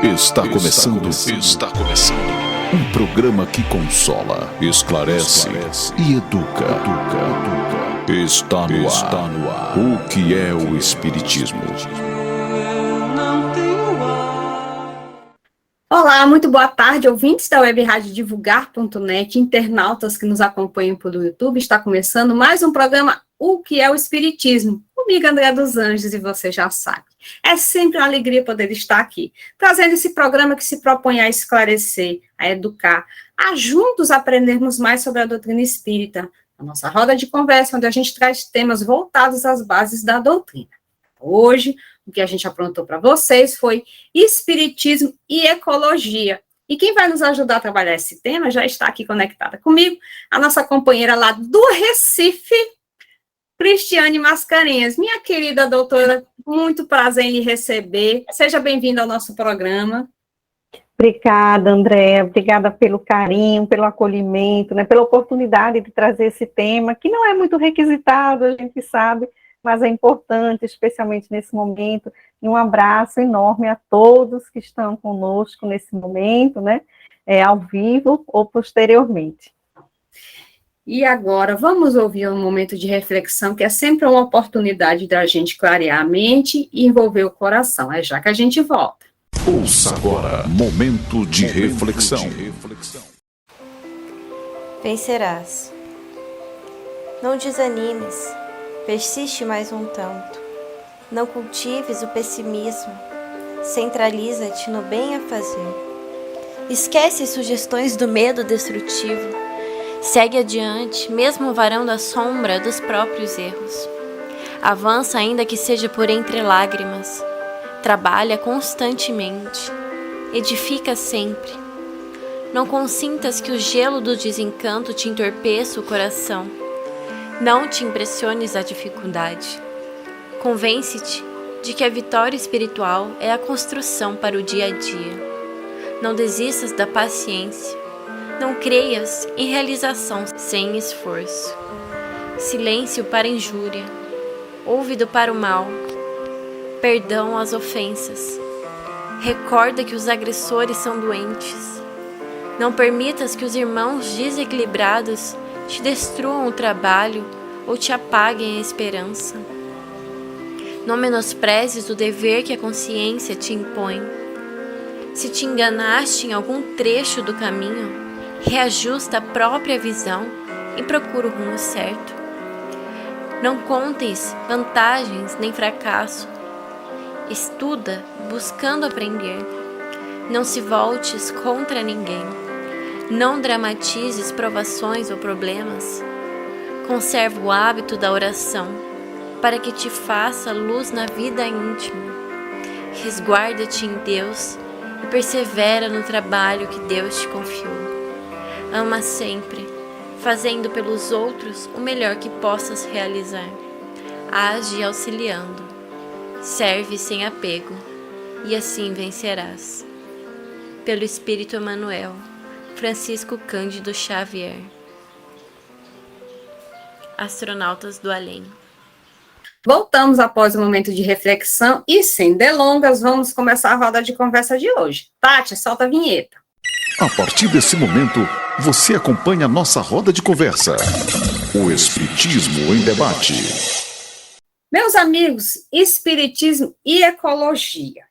Está começando um programa que consola, esclarece e educa. Está no ar. O que é o Espiritismo? Olá, muito boa tarde, ouvintes da Web Rádio Divulgar.net, internautas que nos acompanham pelo YouTube. Está começando mais um programa O que é o Espiritismo? Comigo, André dos Anjos, e você já sabe. É sempre uma alegria poder estar aqui, trazendo esse programa que se propõe a esclarecer, a educar, a juntos aprendermos mais sobre a doutrina espírita, a nossa roda de conversa, onde a gente traz temas voltados às bases da doutrina. Hoje, o que a gente aprontou para vocês foi Espiritismo e Ecologia. E quem vai nos ajudar a trabalhar esse tema já está aqui conectada comigo, a nossa companheira lá do Recife, Cristiane Mascarenhas. Minha querida doutora, muito prazer em lhe receber. Seja bem-vinda ao nosso programa. Obrigada, Andréa. Obrigada pelo carinho, pelo acolhimento, né, pela oportunidade de trazer esse tema, que não é muito requisitado, a gente sabe, mas é importante, especialmente nesse momento. E um abraço enorme a todos que estão conosco nesse momento, né, ao vivo ou posteriormente. E agora, vamos ouvir um momento de reflexão, que é sempre uma oportunidade da gente clarear a mente e envolver o coração. É já que a gente volta. Ouça agora, momento de reflexão. Vencerás. Não desanimes, persiste mais um tanto. Não cultives o pessimismo, centraliza-te no bem a fazer. Esquece as sugestões do medo destrutivo. Segue adiante, mesmo varando a sombra dos próprios erros. Avança ainda que seja por entre lágrimas. Trabalha constantemente. Edifica sempre. Não consintas que o gelo do desencanto te entorpeça o coração. Não te impressiones a dificuldade. Convence-te de que a vitória espiritual é a construção para o dia a dia. Não desistas da paciência. Não creias em realização sem esforço. Silêncio para injúria. Ouvido para o mal. Perdão às ofensas. Recorda que os agressores são doentes. Não permitas que os irmãos desequilibrados te destruam o trabalho ou te apaguem a esperança. Não menosprezes o dever que a consciência te impõe. Se te enganaste em algum trecho do caminho, reajusta a própria visão e procura o rumo certo. Não contes vantagens nem fracasso. Estuda buscando aprender. Não se voltes contra ninguém. Não dramatizes provações ou problemas. Conserva o hábito da oração, para que te faça luz na vida íntima. Resguarda-te em Deus e persevera no trabalho que Deus te confiou. Ama sempre, fazendo pelos outros o melhor que possas realizar. Age auxiliando. Serve sem apego, e assim vencerás. Pelo Espírito Emmanuel, Francisco Cândido Xavier. Astronautas do Além. Voltamos após um momento de reflexão e, sem delongas, vamos começar a roda de conversa de hoje. Tati, solta a vinheta. A partir desse momento, você acompanha a nossa roda de conversa. O Espiritismo em Debate. Meus amigos, Espiritismo e Ecologia.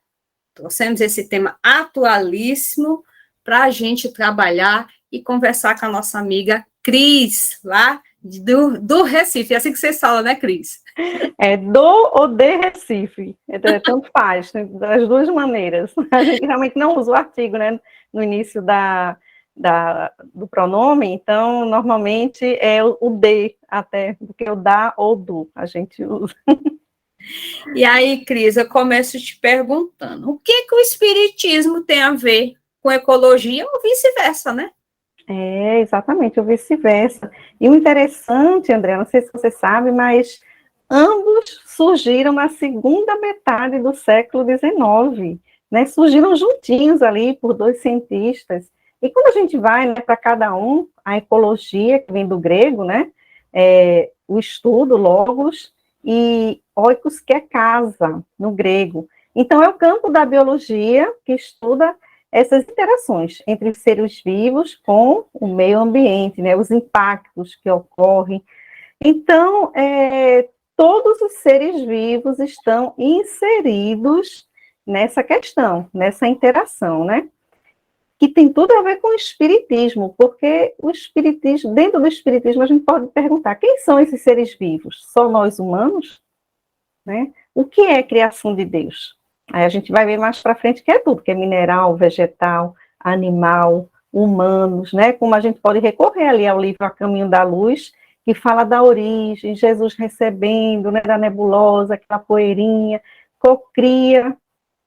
Trouxemos esse tema atualíssimo para a gente trabalhar e conversar com a nossa amiga Cris, lá do Recife. É assim que vocês falam, né, Cris? É do ou de Recife, tanto faz, das duas maneiras. A gente realmente não usa o artigo, né, no início do pronome, então, normalmente é o de, até, do que o da ou do, a gente usa. E aí, Cris, eu começo te perguntando, o que o Espiritismo tem a ver com ecologia ou vice-versa, né? É, exatamente, ou vice-versa. E o interessante, André, não sei se você sabe, mas ambos surgiram na segunda metade do século XIX, né? Surgiram juntinhos ali por dois cientistas. E quando a gente vai, né, para cada um, a ecologia, que vem do grego, né? O estudo, logos, e oikos, que é casa, no grego. Então, é o campo da biologia que estuda essas interações entre os seres vivos com o meio ambiente, né, os impactos que ocorrem. Então, todos os seres vivos estão inseridos nessa questão, nessa interação, né? Que tem tudo a ver com o espiritismo, porque o espiritismo, dentro do espiritismo, a gente pode perguntar: quem são esses seres vivos? Só nós humanos? Né? O que é criação de Deus? Aí a gente vai ver mais para frente que é tudo, que é mineral, vegetal, animal, humanos, né? Como a gente pode recorrer ali ao livro A Caminho da Luz, que fala da origem, Jesus recebendo, né, da nebulosa, aquela poeirinha, cocria,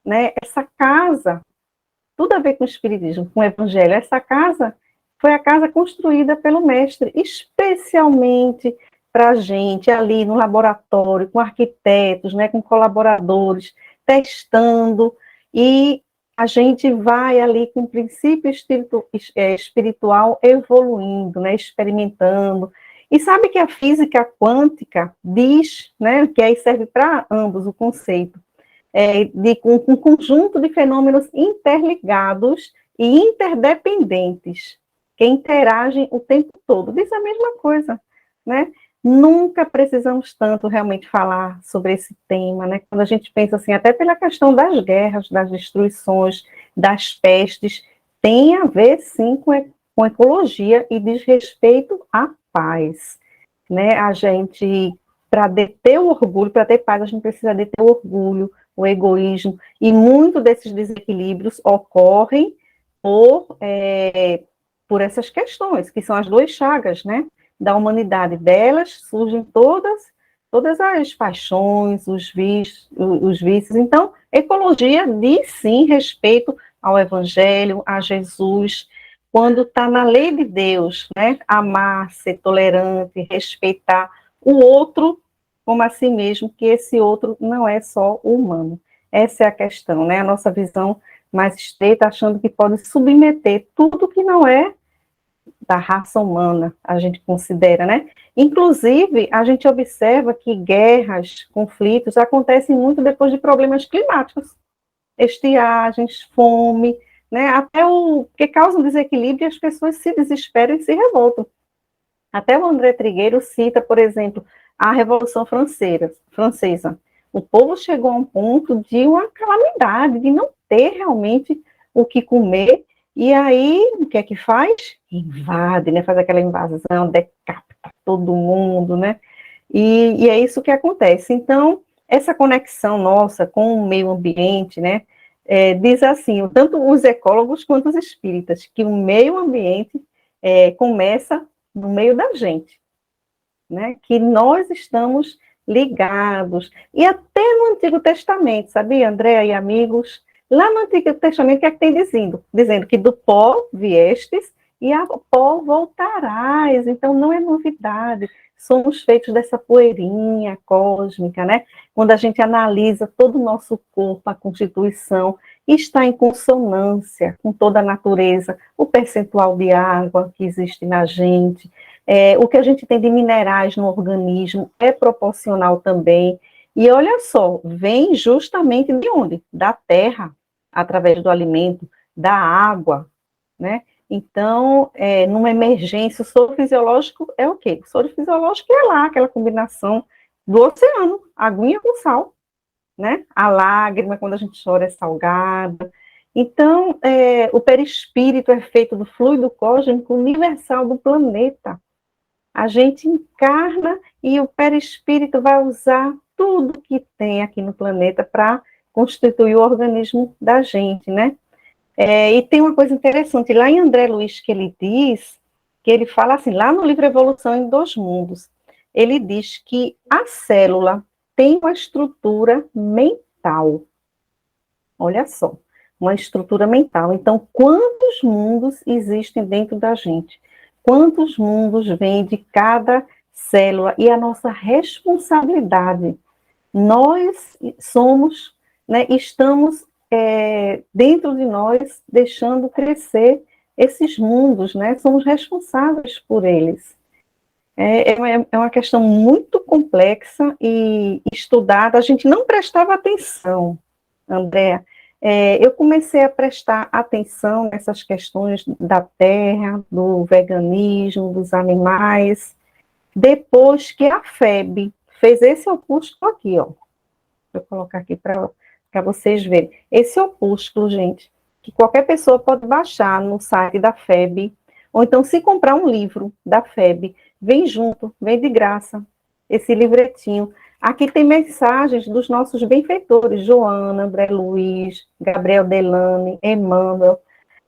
né? Essa casa, tudo a ver com o espiritismo, com o evangelho. Essa casa foi a casa construída pelo mestre, especialmente para a gente ali no laboratório, com arquitetos, né, com colaboradores, testando, e a gente vai ali com o princípio espiritual evoluindo, né, experimentando. E sabe que a física quântica diz, né, que aí serve para ambos o conceito, de um conjunto de fenômenos interligados e interdependentes, que interagem o tempo todo. Diz a mesma coisa, né? Nunca precisamos tanto realmente falar sobre esse tema, né? Quando a gente pensa assim, até pela questão das guerras, das destruições, das pestes, tem a ver, sim, com ecologia e diz respeito à paz, né? A gente, para deter o orgulho, para ter paz, a gente precisa deter o orgulho, o egoísmo, e muito desses desequilíbrios ocorrem por essas questões, que são as duas chagas, né, da humanidade. Delas surgem todas as paixões, os vícios. Então, ecologia diz sim respeito ao evangelho, a Jesus, quando está na lei de Deus, né, amar, ser tolerante, respeitar o outro como a si mesmo, que esse outro não é só o humano. Essa é a questão, né? A nossa visão mais estreita, achando que pode submeter tudo que não é da raça humana, a gente considera, né? Inclusive, a gente observa que guerras, conflitos, acontecem muito depois de problemas climáticos, estiagens, fome, né? Até que causam desequilíbrio e as pessoas se desesperam e se revoltam. Até o André Trigueiro cita, por exemplo, a Revolução Francesa. O povo chegou a um ponto de uma calamidade, de não ter realmente o que comer, e aí, o que é que faz? Invade, né? Faz aquela invasão, decapita todo mundo, né? E é isso que acontece. Então, essa conexão nossa com o meio ambiente, né? Diz assim, tanto os ecólogos quanto os espíritas, que o meio ambiente começa no meio da gente, né? Que nós estamos ligados. E até no Antigo Testamento, sabia, Andréa e amigos? Lá no Antigo Testamento, o que é que tem dizendo? Dizendo que do pó viestes e a pó voltarás. Então, não é novidade. Somos feitos dessa poeirinha cósmica, né? Quando a gente analisa todo o nosso corpo, a constituição, está em consonância com toda a natureza, o percentual de água que existe na gente, o que a gente tem de minerais no organismo é proporcional também. E olha só, vem justamente de onde? Da terra, através do alimento, da água, né? Então, numa emergência, o soro fisiológico é o quê? O soro fisiológico é lá, aquela combinação do oceano, aguinha com sal, né? A lágrima, quando a gente chora, é salgada. Então, o perispírito é feito do fluido cósmico universal do planeta. A gente encarna e o perispírito vai usar tudo que tem aqui no planeta para constituir o organismo da gente, né? E tem uma coisa interessante, lá em André Luiz, que ele fala assim, lá no livro Evolução em Dois Mundos, ele diz que a célula tem uma estrutura mental. Olha só, uma estrutura mental. Então, quantos mundos existem dentro da gente? Quantos mundos vêm de cada célula? E a nossa responsabilidade. Nós somos, né, estamos dentro de nós, deixando crescer esses mundos, né? Somos responsáveis por eles. É uma questão muito complexa e estudada. A gente não prestava atenção, Andréa, eu comecei a prestar atenção nessas questões da terra, do veganismo, dos animais, depois que a FEB fez esse opúsculo aqui, ó. Vou colocar aqui para vocês verem. Esse opúsculo, gente, que qualquer pessoa pode baixar no site da FEB, ou então se comprar um livro da FEB, vem junto, vem de graça, esse livretinho. Aqui tem mensagens dos nossos benfeitores, Joana, André Luiz, Gabriel Delane, Emmanuel,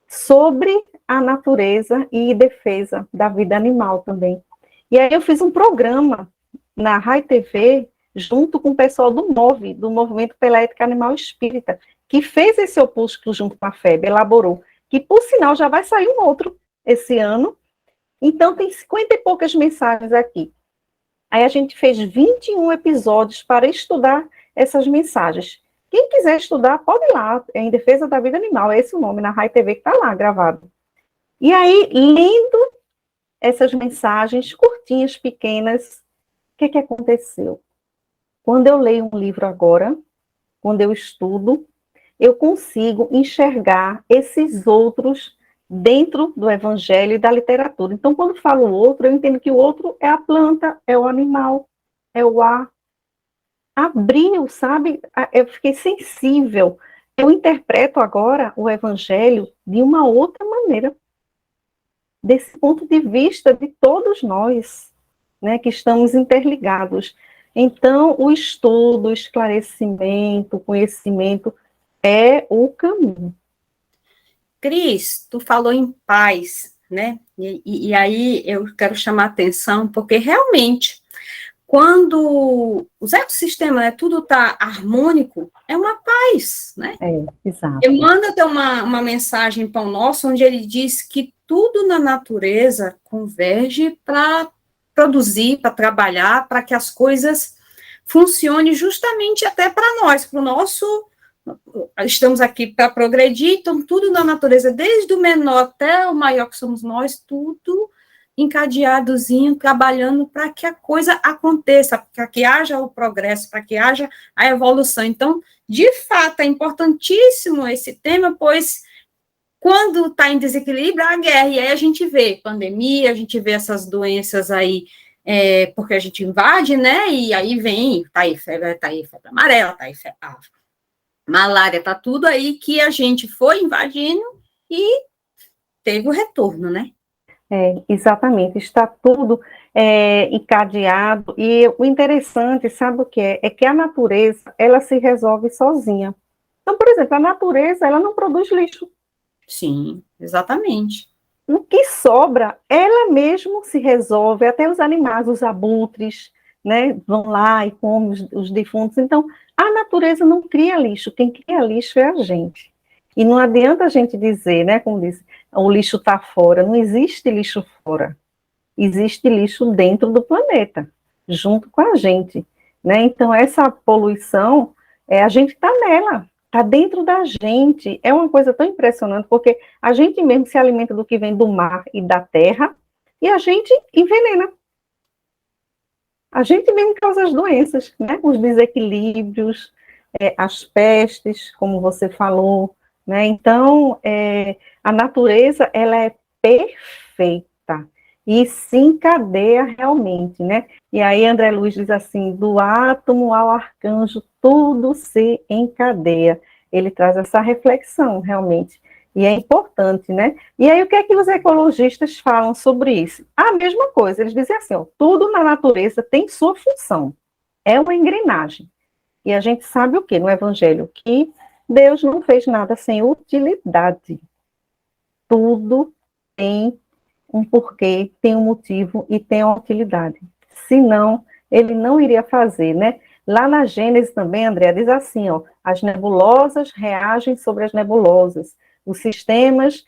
sobre a natureza e defesa da vida animal também. E aí eu fiz um programa na Rai TV, junto com o pessoal do MOVE, do Movimento pela Ética Animal Espírita, que fez esse opúsculo junto com a FEB, elaborou, que por sinal já vai sair um outro esse ano. Então tem 50 e poucas mensagens aqui. Aí a gente fez 21 episódios para estudar essas mensagens. Quem quiser estudar, pode ir lá, é Em Defesa da Vida Animal, é esse o nome, na Rai TV que está lá gravado. E aí, lendo essas mensagens curtinhas, pequenas, o que aconteceu? Quando eu leio um livro agora, quando eu estudo, eu consigo enxergar esses outros dentro do evangelho e da literatura. Então, quando falo outro, eu entendo que o outro é a planta, é o animal, é o ar. Abriu, sabe? Eu fiquei sensível. Eu interpreto agora o evangelho de uma outra maneira. Desse ponto de vista de todos nós, né, que estamos interligados. Então, o estudo, o esclarecimento, o conhecimento é o caminho. Cris, tu falou em paz, né? E aí eu quero chamar a atenção, porque realmente, quando os ecossistemas, né, tudo está harmônico, é uma paz, né? Exato. Emmanuel tem uma mensagem em Pão Nosso, onde ele diz que tudo na natureza converge para produzir, para trabalhar, para que as coisas funcionem justamente até para nós, para o nosso... Estamos aqui para progredir, então tudo na natureza, desde o menor até o maior que somos nós, tudo encadeadozinho, trabalhando para que a coisa aconteça, para que haja o progresso, para que haja a evolução. Então, de fato, é importantíssimo esse tema, pois quando está em desequilíbrio, a guerra, e aí a gente vê pandemia, a gente vê essas doenças aí, porque a gente invade, né, e aí vem, tá aí febre amarela, tá aí malária, tá tudo aí que a gente foi invadindo e teve o retorno, né? Exatamente, está tudo encadeado, e o interessante, sabe o que é? É que a natureza, ela se resolve sozinha. Então, por exemplo, a natureza, ela não produz lixo. Sim, exatamente. O que sobra, ela mesmo se resolve, até os animais, os abutres, né, vão lá e comem os defuntos. Então, a natureza não cria lixo, quem cria lixo é a gente. E não adianta a gente dizer, né, como diz, o lixo está fora, não existe lixo fora. Existe lixo dentro do planeta, junto com a gente, né? Então, essa poluição, a gente está nela, está dentro da gente. É uma coisa tão impressionante, porque a gente mesmo se alimenta do que vem do mar e da terra, e a gente envenena. A gente mesmo causa as doenças, né? Os desequilíbrios, as pestes, como você falou, né? Então, a natureza, ela é perfeita e se encadeia realmente, né? E aí André Luiz diz assim, do átomo ao arcanjo, tudo se encadeia. Ele traz essa reflexão, realmente, e é importante, né? E aí o que é que os ecologistas falam sobre isso? A mesma coisa, eles dizem assim, ó, tudo na natureza tem sua função, é uma engrenagem. E a gente sabe o que no Evangelho? Que Deus não fez nada sem utilidade. Tudo tem um porquê, tem um motivo e tem uma utilidade. Senão, ele não iria fazer, né? Lá na Gênesis também, André, diz assim, ó, as nebulosas reagem sobre as nebulosas, os sistemas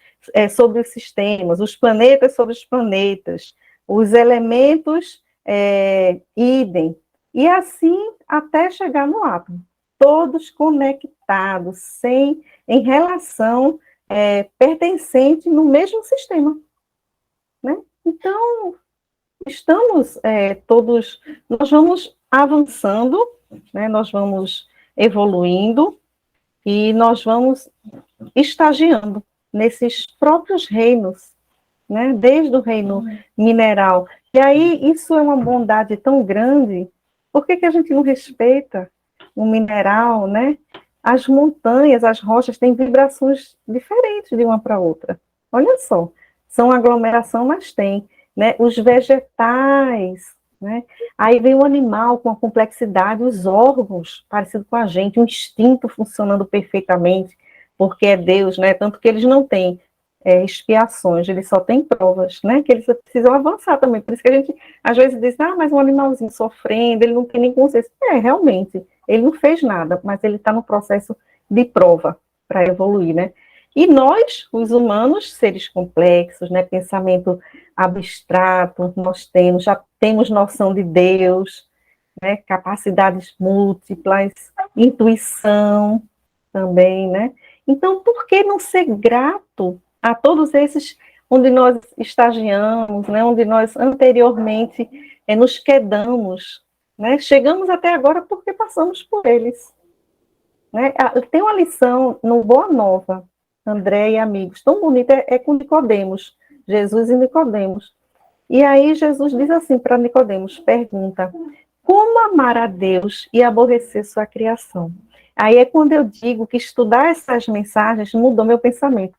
sobre os sistemas, os planetas sobre os planetas, os elementos idem, e assim até chegar no átomo. Todos conectados, em relação pertencente no mesmo sistema. Né? Então, estamos todos, nós vamos avançando, né? Nós vamos evoluindo, E nós vamos estagiando nesses próprios reinos, né? Desde o reino mineral. E aí, isso é uma bondade tão grande, por que que a gente não respeita o mineral, né? As montanhas, as rochas têm vibrações diferentes de uma para outra. Olha só, são aglomeração, mas tem, né? Os vegetais, né? Aí vem o animal com a complexidade, os órgãos parecido com a gente, o instinto funcionando perfeitamente, porque é Deus, né? Tanto que eles não têm expiações, eles só têm provas, né? Que eles precisam avançar também. Por isso que a gente às vezes diz, mas um animalzinho sofrendo, ele não tem nem consciência. Realmente, ele não fez nada, mas ele está no processo de prova para evoluir, né? E nós, os humanos, seres complexos, né? Pensamento abstrato, nós temos, já temos noção de Deus, né? Capacidades múltiplas, intuição também, né? Então, por que não ser grato a todos esses onde nós estagiamos, né? Onde nós anteriormente nos quedamos, né? Chegamos até agora porque passamos por eles, né? Tem uma lição no Boa Nova, André e amigos, tão bonita, é com Nicodemos, Jesus e Nicodemos. E aí Jesus diz assim para Nicodemos, pergunta, como amar a Deus e aborrecer sua criação? Aí é quando eu digo que estudar essas mensagens mudou meu pensamento.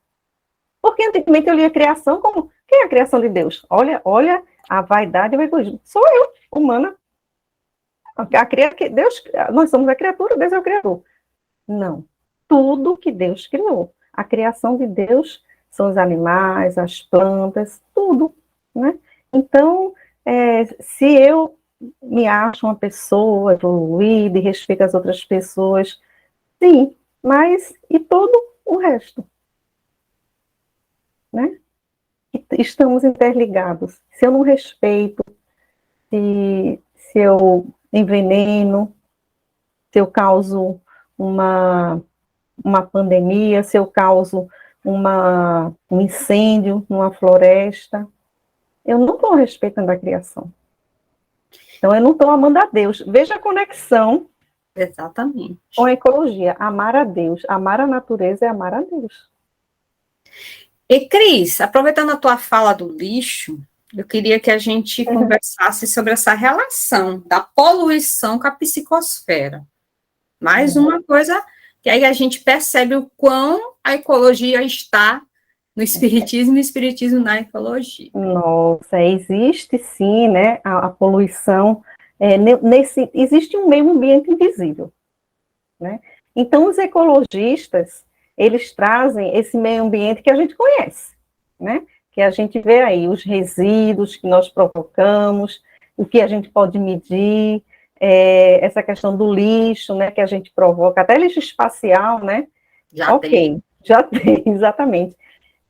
Porque antigamente eu lia a criação como, quem é a criação de Deus? Olha a vaidade e o egoísmo. Sou eu, humana. Deus, nós somos a criatura, Deus é o criador. Não. Tudo que Deus criou. A criação de Deus são os animais, as plantas, tudo, né? Então, se eu me acho uma pessoa evoluída e respeito as outras pessoas, sim, mas e todo o resto? Né? Estamos interligados. Se eu não respeito, se eu enveneno, se eu causo uma pandemia, se eu causo um incêndio numa floresta, eu não estou respeitando a criação. Então, eu não estou amando a Deus. Veja a conexão. Exatamente. Com a ecologia. Amar a Deus. Amar a natureza é amar a Deus. E, Cris, aproveitando a tua fala do lixo, eu queria que a gente conversasse sobre essa relação da poluição com a psicosfera. Mais uma coisa que aí a gente percebe o quão a ecologia está no espiritismo e o espiritismo na ecologia. Nossa, existe sim, né, a poluição, existe um meio ambiente invisível, né? Então, os ecologistas, eles trazem esse meio ambiente que a gente conhece, né? Que a gente vê aí, os resíduos que nós provocamos, o que a gente pode medir, essa questão do lixo, né, que a gente provoca, até lixo espacial, né? Já tem, exatamente.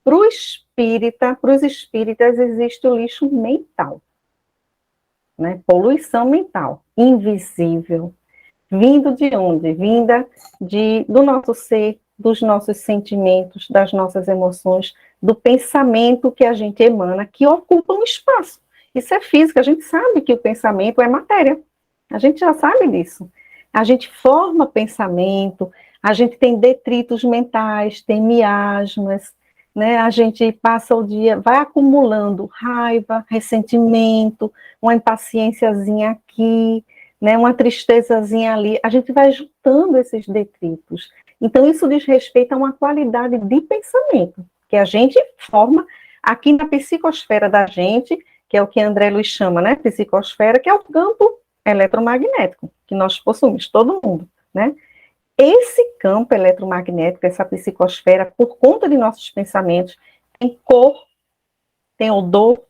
Para os espíritas, existe o lixo mental, né? Poluição mental, invisível. Vindo de onde? Vinda do nosso ser, dos nossos sentimentos, das nossas emoções, do pensamento que a gente emana, que ocupa um espaço. Isso é física, a gente sabe que o pensamento é matéria. A gente já sabe disso. A gente forma pensamento, a gente tem detritos mentais, tem miasmas, né? A gente passa o dia, vai acumulando raiva, ressentimento, uma impaciênciazinha aqui, né? Uma tristezazinha ali. A gente vai juntando esses detritos. Então, isso diz respeito a uma qualidade de pensamento, que a gente forma aqui na psicosfera da gente, que é o que André Luiz chama, né? Psicosfera, que é o campo eletromagnético que nós possuímos, todo mundo, né? Esse campo eletromagnético, essa psicosfera, por conta de nossos pensamentos, tem cor, tem odor,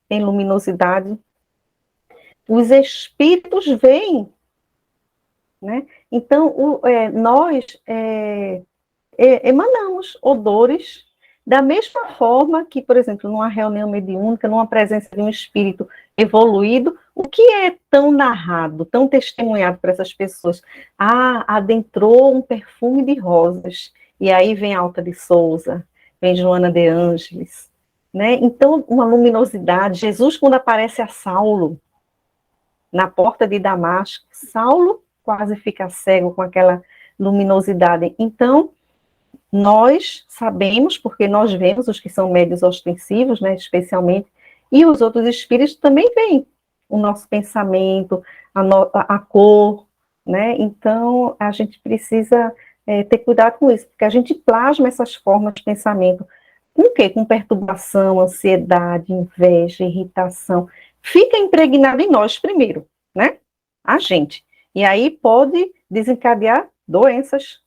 tem luminosidade. Os espíritos veem, né? Então, nós emanamos odores da mesma forma que, por exemplo, numa reunião mediúnica, numa presença de um espírito evoluído, o que é tão narrado, tão testemunhado para essas pessoas? Adentrou um perfume de rosas, e aí vem Alta de Souza, vem Joana de Ângeles, né? Então, uma luminosidade. Jesus, quando aparece a Saulo, na porta de Damasco, Saulo quase fica cego com aquela luminosidade. Então, nós sabemos, porque nós vemos os que são médios ostensivos, né, especialmente, e os outros espíritos também veem o nosso pensamento, a cor, né? Então, a gente precisa ter cuidado com isso, porque a gente plasma essas formas de pensamento. Com o quê? Com perturbação, ansiedade, inveja, irritação. Fica impregnado em nós primeiro, né? A gente. E aí pode desencadear doenças,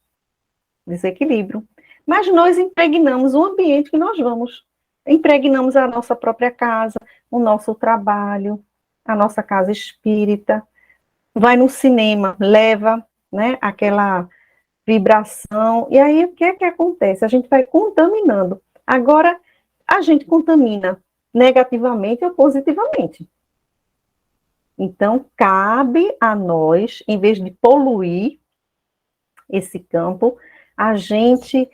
desequilíbrio. Mas nós impregnamos o ambiente que nós vamos. Impregnamos a nossa própria casa, o nosso trabalho, a nossa casa espírita. Vai no cinema, leva, né, aquela vibração. E aí o que é que acontece? A gente vai contaminando. Agora, a gente contamina negativamente ou positivamente. Então, cabe a nós, em vez de poluir esse campo, a gente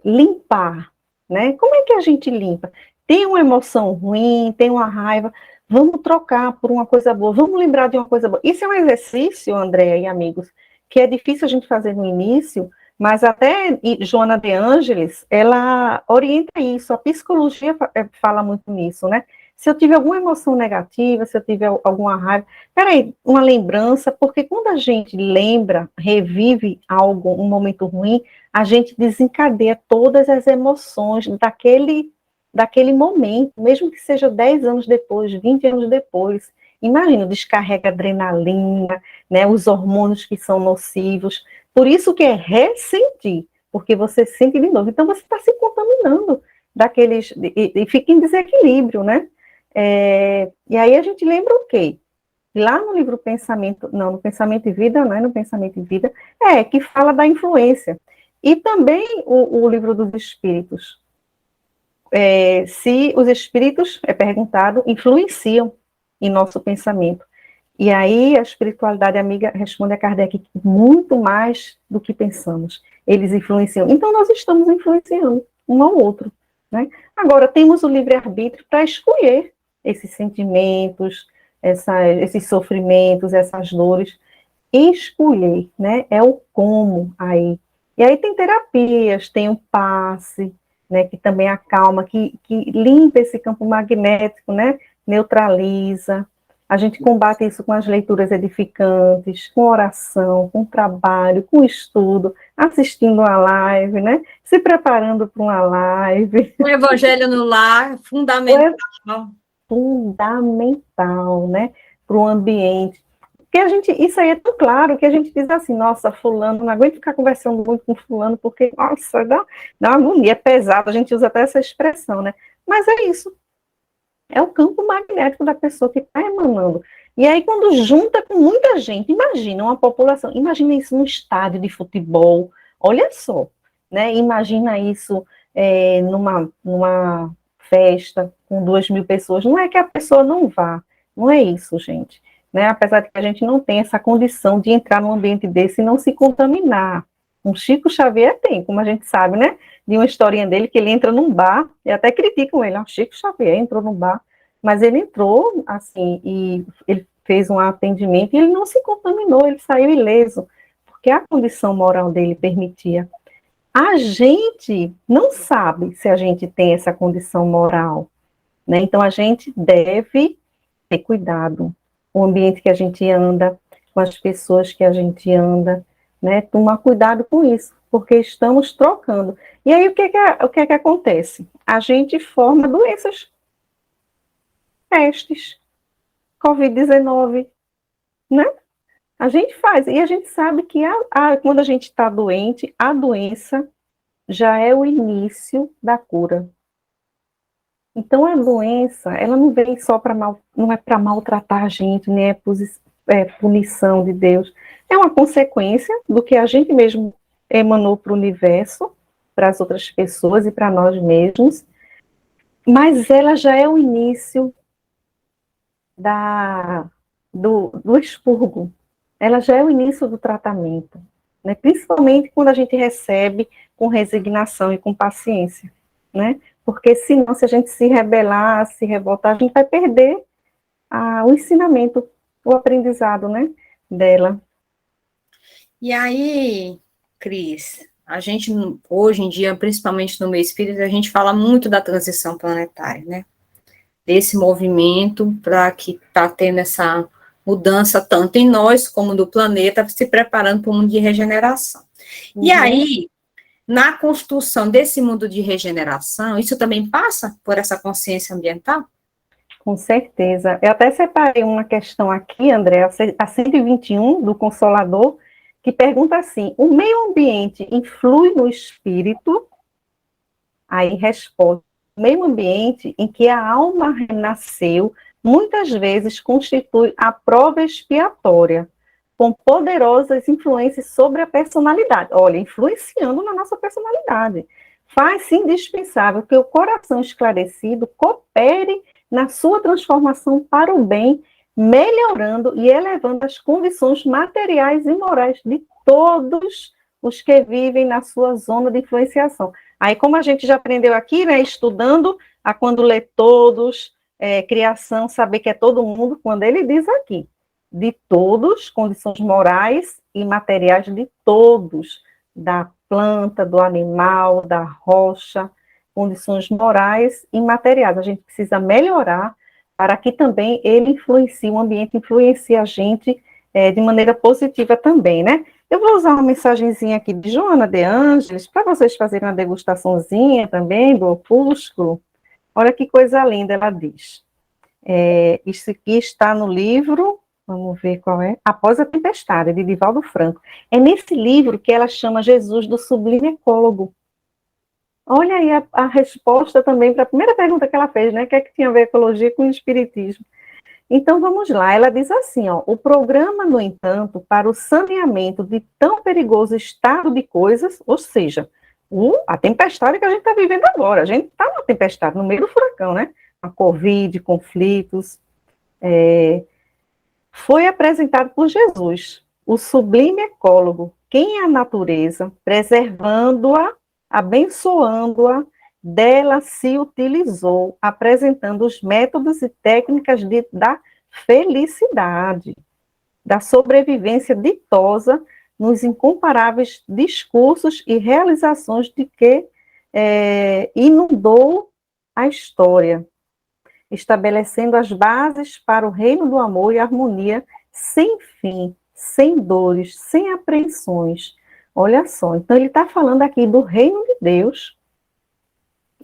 limpar, né? Como é que a gente limpa? Tem uma emoção ruim, tem uma raiva, vamos trocar por uma coisa boa, vamos lembrar de uma coisa boa. Isso é um exercício, Andréa e amigos, que é difícil a gente fazer no início, mas até Joana de Ângeles, ela orienta isso, a psicologia fala muito nisso, né? Se eu tiver alguma emoção negativa, se eu tiver alguma raiva, peraí, uma lembrança, porque quando a gente lembra, revive algo, um momento ruim, a gente desencadeia todas as emoções daquele momento, mesmo que seja 10 anos depois, 20 anos depois. Imagina, descarrega adrenalina, né, os hormônios que são nocivos. Por isso que é ressentir, porque você sente de novo. Então, você está se contaminando daqueles, e fica em desequilíbrio, né? E aí a gente lembra o quê? Lá no livro Pensamento, não, no Pensamento e Vida, não é no Pensamento e Vida, que fala da influência. E também o livro dos Espíritos. Se os Espíritos, é perguntado, influenciam em nosso pensamento. E aí a espiritualidade amiga responde a Kardec muito mais do que pensamos. Eles influenciam. Então nós estamos influenciando um ao outro, né? Agora, temos o livre-arbítrio para escolher esses sentimentos, esses sofrimentos, essas dores, escolher, né? É o como aí. E aí tem terapias, tem o passe, né? Que também acalma, que limpa esse campo magnético, né? Neutraliza. A gente combate isso com as leituras edificantes, com oração, com trabalho, com estudo, assistindo a live, né? Se preparando para uma live. O Evangelho no Lar, fundamental. Fundamental, né? Para o ambiente. Porque isso aí é tão claro que a gente diz assim, nossa, fulano, não aguento ficar conversando muito com fulano, porque, nossa, dá uma agonia, é pesado, a gente usa até essa expressão, né? Mas é isso. É o campo magnético da pessoa que está emanando. E aí, quando junta com muita gente, imagina uma população, imagina isso num estádio de futebol, olha só, né? Imagina isso numa festa com 2.000 pessoas. Não é que a pessoa não vá, não é isso, gente. Né? Apesar de que a gente não tem essa condição de entrar num ambiente desse e não se contaminar. Um Chico Xavier tem, como a gente sabe, né? De uma historinha dele, que ele entra num bar, e até criticam ele, Chico Xavier entrou num bar, mas ele entrou, assim, e ele fez um atendimento, e ele não se contaminou, ele saiu ileso, porque a condição moral dele permitia. A gente não sabe se a gente tem essa condição moral, né? Então, a gente deve ter cuidado com o ambiente que a gente anda, com as pessoas que a gente anda, né? Tomar cuidado com isso, porque estamos trocando. E aí, o que é que acontece? A gente forma doenças, pestes, Covid-19, né? A gente faz, e a gente sabe que quando a gente está doente, a doença já é o início da cura. Então, a doença, ela não vem só não é para maltratar a gente, nem é punição de Deus. É uma consequência do que a gente mesmo emanou para o universo, para as outras pessoas e para nós mesmos, mas ela já é o início do expurgo. Ela já é o início do tratamento, né? Principalmente quando a gente recebe com resignação e com paciência, né? Porque senão, se a gente se rebelar, se revoltar, a gente vai perder o ensinamento, o aprendizado, né, dela. E aí, Cris, a gente, hoje em dia, principalmente no meio espírita, a gente fala muito da transição planetária, né? Desse movimento para que está tendo essa mudança tanto em nós como no planeta, se preparando para o mundo de regeneração. E aí, na construção desse mundo de regeneração, isso também passa por essa consciência ambiental? Com certeza. Eu até separei uma questão aqui, André, a 121 do Consolador, que pergunta assim: o meio ambiente influi no espírito? Aí responde: o meio ambiente em que a alma renasceu muitas vezes constitui a prova expiatória, com poderosas influências sobre a personalidade. Olha, influenciando na nossa personalidade. Faz-se indispensável que o coração esclarecido coopere na sua transformação para o bem, melhorando e elevando as condições materiais e morais de todos os que vivem na sua zona de influenciação. Aí, como a gente já aprendeu aqui, né, estudando, a quando lê todos, criação, saber que é todo mundo, quando ele diz aqui, de todos, condições morais e materiais de todos, da planta, do animal, da rocha, condições morais e materiais. A gente precisa melhorar para que também ele influencie, o ambiente influencie a gente de maneira positiva também, né? Eu vou usar uma mensagenzinha aqui de Joana de Ângeles, para vocês fazerem uma degustaçãozinha também do opúsculo. Olha que coisa linda, ela diz. Isso aqui está no livro, vamos ver qual é, Após a Tempestade, de Divaldo Franco. É nesse livro que ela chama Jesus do Sublime Ecólogo. Olha aí a resposta também para a primeira pergunta que ela fez, né? O que é que tinha a ver ecologia com o espiritismo? Então, vamos lá, ela diz assim, ó: o programa, no entanto, para o saneamento de tão perigoso estado de coisas, ou seja, a tempestade que a gente está vivendo agora, a gente está numa tempestade, no meio do furacão, né? A Covid, conflitos, foi apresentado por Jesus, o sublime ecólogo, quem é a natureza, preservando-a, abençoando-a, dela se utilizou, apresentando os métodos e técnicas da felicidade, da sobrevivência ditosa nos incomparáveis discursos e realizações de que inundou a história, estabelecendo as bases para o reino do amor e harmonia sem fim, sem dores, sem apreensões. Olha só, então ele está falando aqui do reino de Deus,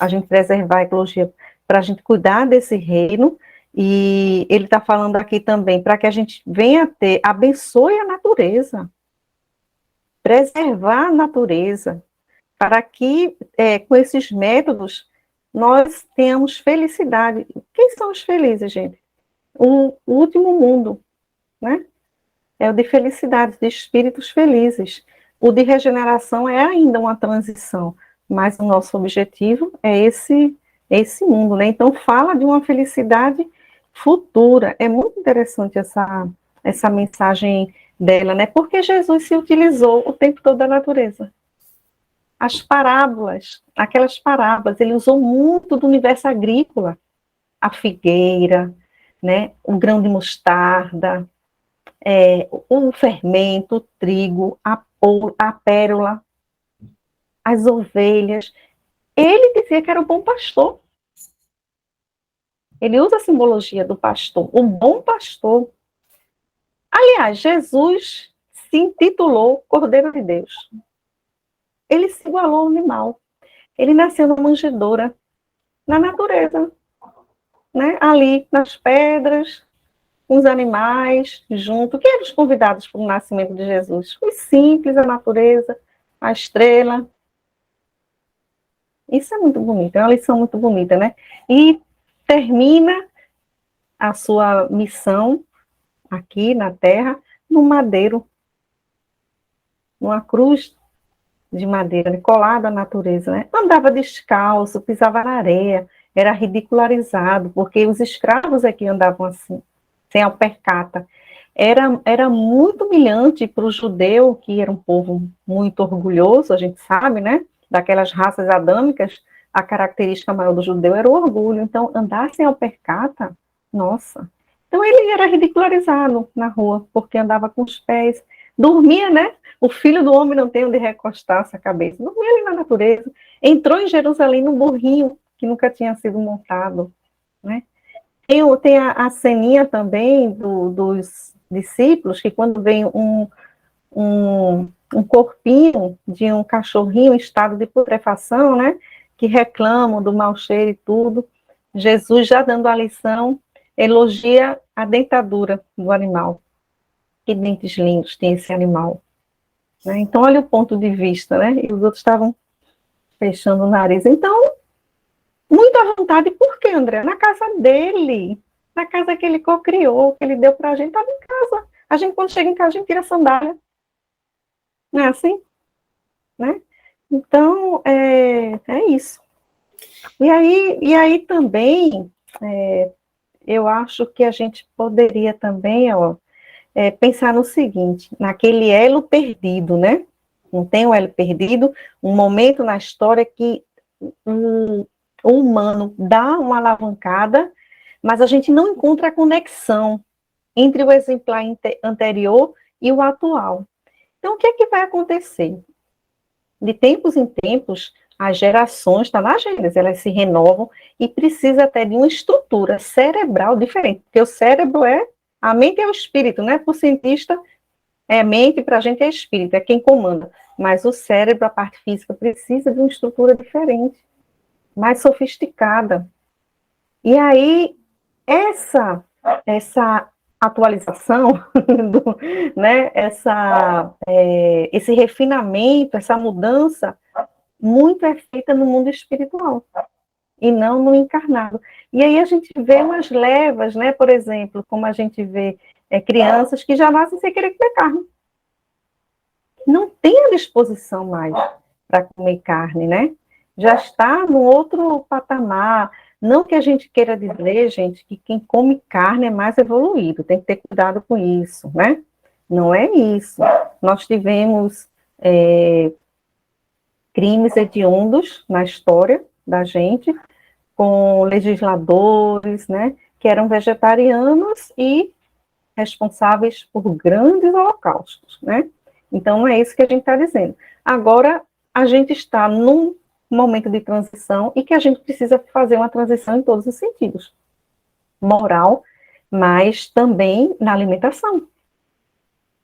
a gente preservar a ecologia, para a gente cuidar desse reino, e ele está falando aqui também para que a gente venha ter, abençoe a natureza, preservar a natureza, para que com esses métodos nós tenhamos felicidade. Quem são os felizes, gente? O último mundo, né? É o de felicidade, de espíritos felizes. O de regeneração é ainda uma transição, mas o nosso objetivo é esse mundo, né? Então, fala de uma felicidade futura. É muito interessante essa mensagem dela, né? Porque Jesus se utilizou o tempo todo da natureza. As parábolas, aquelas parábolas, ele usou muito do universo agrícola. A figueira, né? O grão de mostarda, o fermento, o trigo, a pérola, as ovelhas. Ele dizia que era o bom pastor. Ele usa a simbologia do pastor, o bom pastor. Aliás, Jesus se intitulou Cordeiro de Deus. Ele se igualou ao animal. Ele nasceu numa manjedoura, na natureza, né? Ali, nas pedras, com os animais, junto. Quem eram os convidados para o nascimento de Jesus? Os simples, a natureza, a estrela. Isso é muito bonito, é uma lição muito bonita, né? E termina a sua missão aqui na Terra no madeiro, numa cruz de madeira, né, colado à natureza, né? Andava descalço, pisava na areia, era ridicularizado, porque os escravos aqui andavam assim, sem alpercata. Era muito humilhante para o judeu, que era um povo muito orgulhoso, a gente sabe, né? Daquelas raças adâmicas, a característica maior do judeu era o orgulho. Então, andar sem alpercata, nossa. Então, ele era ridicularizado na rua, porque andava com os pés dormia, né? O filho do homem não tem onde recostar essa cabeça. Dormia ali na natureza. Entrou em Jerusalém num burrinho que nunca tinha sido montado, né? Tem a ceninha também dos discípulos, que quando vem um corpinho de um cachorrinho em estado de putrefação, né? Que reclamam do mau cheiro e tudo. Jesus, já dando a lição, elogia a dentadura do animal. Que dentes lindos tem esse animal. Né? Então, olha o ponto de vista, né? E os outros estavam fechando o nariz. Então, muito à vontade, por quê, André? Na casa dele, na casa que ele co-criou, que ele deu pra gente, estava em casa. A gente, quando chega em casa, a gente tira a sandália. Não é assim? Né? Então, é isso. E aí também, eu acho que a gente poderia também, pensar no seguinte, naquele elo perdido, né? Não tem o elo perdido, um momento na história que o humano dá uma alavancada, mas a gente não encontra a conexão entre o exemplar anterior e o atual. Então, o que é que vai acontecer? De tempos em tempos, as gerações, está na Gênesis, elas se renovam e precisa até de uma estrutura cerebral diferente, porque o cérebro a mente é o espírito, né? Para o cientista, é mente, para a gente é espírito, é quem comanda. Mas o cérebro, a parte física, precisa de uma estrutura diferente, mais sofisticada. E aí, essa atualização, né? Esse refinamento, essa mudança, muito é feita no mundo espiritual e não no encarnado. E aí a gente vê umas levas, né? Por exemplo, como a gente vê crianças que já nascem sem querer comer carne. Não tem a disposição mais para comer carne, né? Já está no outro patamar. Não que a gente queira dizer, gente, que quem come carne é mais evoluído. Tem que ter cuidado com isso, né? Não é isso. Nós tivemos crimes hediondos na história da gente, com legisladores, né, que eram vegetarianos e responsáveis por grandes holocaustos, né? Então, não é isso que a gente está dizendo. Agora, a gente está num momento de transição e que a gente precisa fazer uma transição em todos os sentidos. Moral, mas também na alimentação.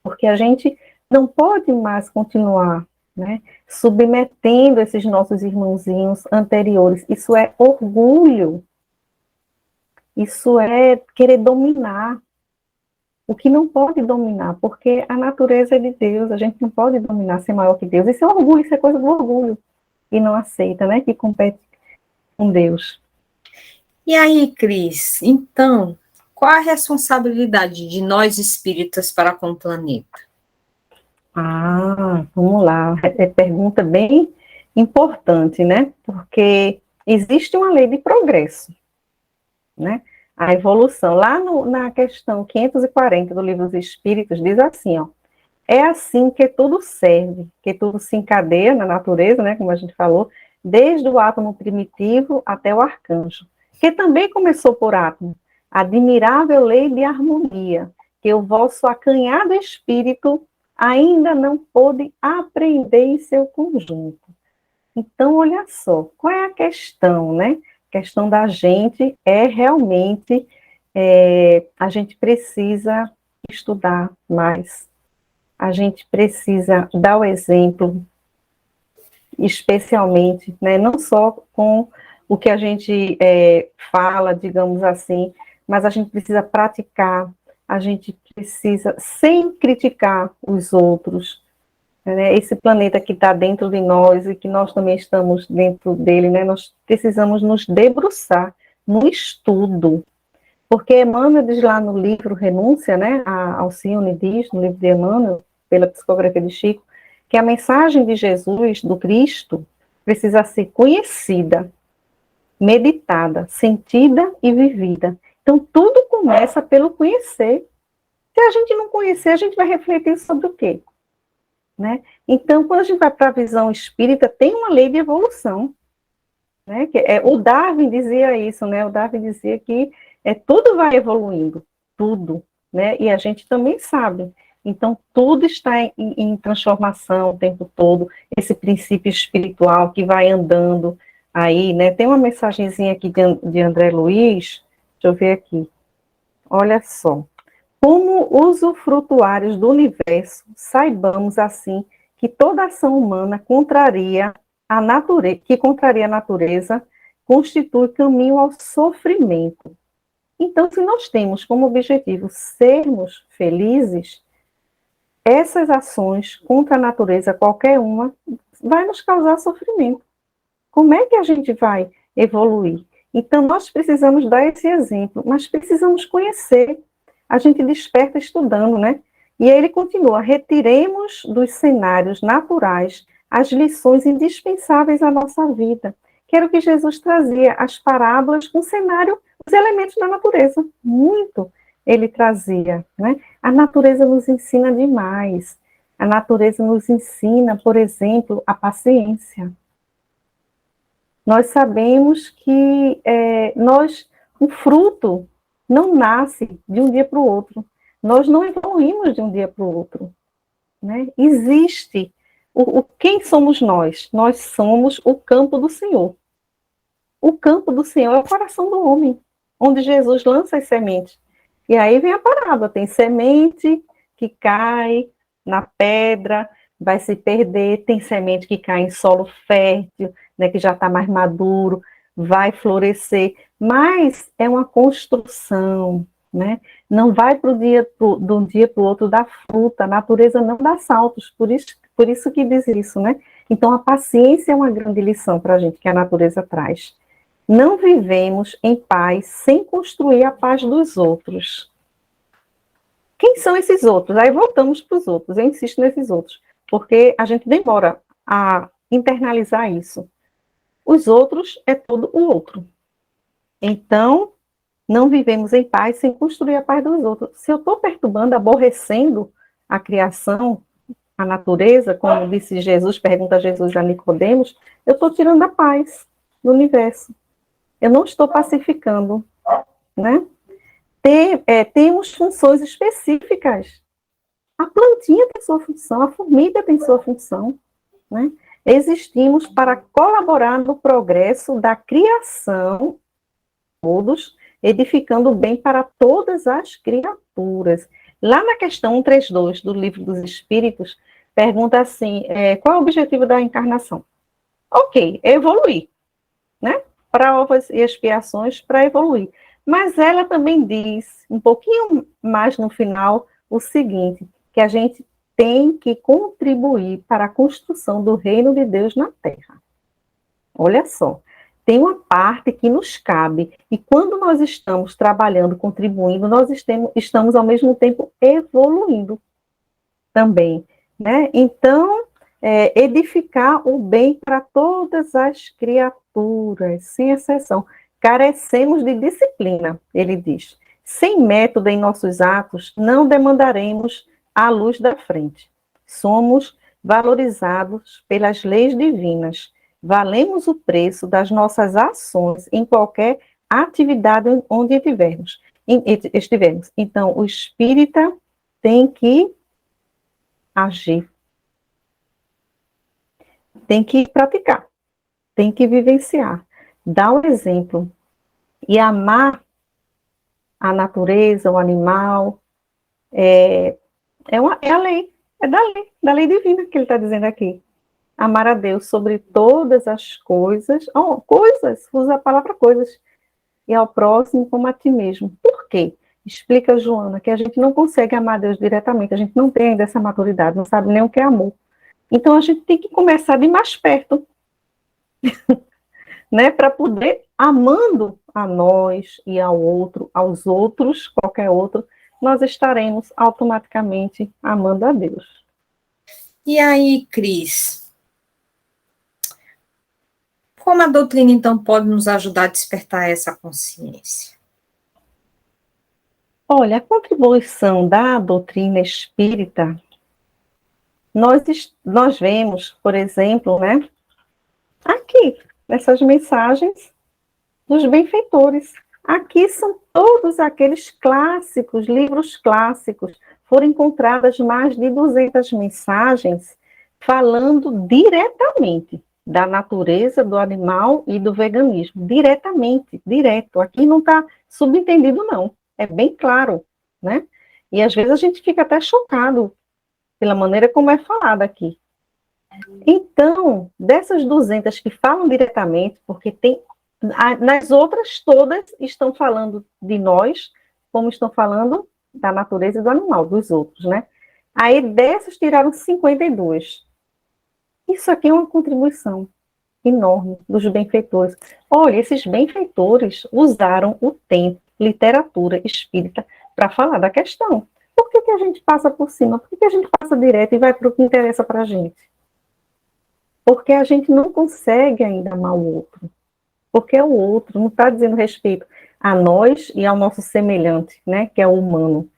Porque a gente não pode mais continuar, né, submetendo esses nossos irmãozinhos anteriores. Isso é orgulho. Isso é querer dominar. O que não pode dominar, porque a natureza é de Deus, a gente não pode dominar, ser maior que Deus. Isso é orgulho, isso é coisa do orgulho. E não aceita, né, que compete com Deus. E aí, Cris, então, qual a responsabilidade de nós espíritas para com o planeta? Vamos lá. É pergunta bem importante, né? Porque existe uma lei de progresso, né? A evolução. Lá na questão 540 do Livro dos Espíritos, diz assim, ó. É assim que tudo serve, que tudo se encadeia na natureza, né? Como a gente falou, desde o átomo primitivo até o arcanjo, que também começou por átomo. Admirável lei de harmonia, que o vosso acanhado espírito ainda não pôde aprender em seu conjunto. Então, olha só, qual é a questão, né? A questão da gente é realmente, a gente precisa estudar mais, a gente precisa dar o exemplo, especialmente, né? Não só com o que a gente fala, digamos assim, mas a gente precisa praticar, a gente precisa, sem criticar os outros, né? Esse planeta que está dentro de nós e que nós também estamos dentro dele, né? Nós precisamos nos debruçar no estudo, porque Emmanuel diz lá no livro Renúncia, né? A Alcione diz, no livro de Emmanuel, pela psicografia de Chico, que a mensagem de Jesus, do Cristo, precisa ser conhecida, meditada, sentida e vivida. Então, tudo começa pelo conhecer. Se a gente não conhecer, a gente vai refletir sobre o quê? Né? Então, quando a gente vai para a visão espírita, tem uma lei de evolução. Né? O Darwin dizia isso, né? O Darwin dizia que tudo vai evoluindo, tudo. Né? E a gente também sabe Então, tudo está em transformação o tempo todo, esse princípio espiritual que vai andando aí, né? Tem uma mensagenzinha aqui de André Luiz, deixa eu ver aqui. Olha só. Como usufrutuários do universo, saibamos, assim, que toda ação humana contraria a natureza, constitui caminho ao sofrimento. Então, se nós temos como objetivo sermos felizes, essas ações contra a natureza, qualquer uma, vai nos causar sofrimento. Como é que a gente vai evoluir? Então, nós precisamos dar esse exemplo, mas precisamos conhecer. A gente desperta estudando, né? E aí ele continua: retiremos dos cenários naturais as lições indispensáveis à nossa vida. Que era o que Jesus trazia, as parábolas com cenário, os elementos da natureza. Muito ele trazia, né? A natureza nos ensina demais. A natureza nos ensina, por exemplo, a paciência. Nós sabemos que o fruto não nasce de um dia para o outro. Nós não evoluímos de um dia para o outro, né? Existe. Quem somos nós? Nós somos o campo do Senhor. O campo do Senhor é o coração do homem, onde Jesus lança as sementes. E aí vem a parábola, tem semente que cai na pedra, vai se perder, tem semente que cai em solo fértil, né, que já está mais maduro, vai florescer, mas é uma construção, né? Não vai de um dia para o outro dar fruta, a natureza não dá saltos, por isso que diz isso, né? Então a paciência é uma grande lição para a gente que a natureza traz. Não vivemos em paz sem construir a paz dos outros. Quem são esses outros? Aí voltamos para os outros, eu insisto nesses outros, porque a gente demora a internalizar isso. Os outros é todo o outro. Então, não vivemos em paz sem construir a paz dos outros. Se eu estou perturbando, aborrecendo a criação, a natureza, como disse Jesus, pergunta Jesus a Nicodemos, eu estou tirando a paz do universo. Eu não estou pacificando, né? Temos funções específicas. A plantinha tem sua função, a formiga tem sua função, né? Existimos para colaborar no progresso da criação, todos, edificando o bem para todas as criaturas. Lá na questão 132 do Livro dos Espíritos, pergunta assim, qual é o objetivo da encarnação? Ok, evoluir, né? Provas e expiações para evoluir. Mas ela também diz, um pouquinho mais no final, o seguinte, que a gente tem que contribuir para a construção do reino de Deus na Terra. Olha só, tem uma parte que nos cabe, e quando nós estamos trabalhando, contribuindo, nós estamos ao mesmo tempo evoluindo também, né? Então, edificar o bem para todas as criaturas, sem exceção. Carecemos de disciplina, ele diz. Sem método em nossos atos, não demandaremos a luz da frente. Somos valorizados pelas leis divinas. Valemos o preço das nossas ações em qualquer atividade onde estivermos. Então, o espírita tem que agir, tem que praticar, tem que vivenciar, dar o exemplo e amar a natureza, o animal, é a lei, é da lei divina que ele está dizendo aqui. Amar a Deus sobre todas as coisas, usa a palavra coisas, e ao próximo como a ti mesmo. Por quê? Explica, Joana, que a gente não consegue amar a Deus diretamente, a gente não tem ainda essa maturidade, não sabe nem o que é amor. Então a gente tem que começar de mais perto, né, para poder, amando a nós e ao outro, aos outros, qualquer outro, nós estaremos automaticamente amando a Deus. E aí, Cris? Como a doutrina, então, pode nos ajudar a despertar essa consciência? Olha, a contribuição da doutrina espírita, nós vemos, por exemplo, né, aqui, nessas mensagens dos benfeitores. Aqui são todos aqueles clássicos, livros clássicos, foram encontradas mais de 200 mensagens falando diretamente da natureza do animal e do veganismo, diretamente, direto. Aqui não está subentendido, não. É bem claro, né? E às vezes a gente fica até chocado pela maneira como é falado aqui. Então, dessas 200 que falam diretamente, porque tem, nas outras todas estão falando de nós, como estão falando da natureza e do animal, dos outros, né? Aí dessas tiraram 52. Isso aqui é uma contribuição enorme dos benfeitores. Olha, esses benfeitores usaram o tempo, literatura espírita, para falar da questão. Por que a gente passa por cima? Por que a gente passa direto e vai para o que interessa para a gente? Porque a gente não consegue ainda amar o outro. Porque o outro não está dizendo respeito a nós e ao nosso semelhante, né, que é o humano.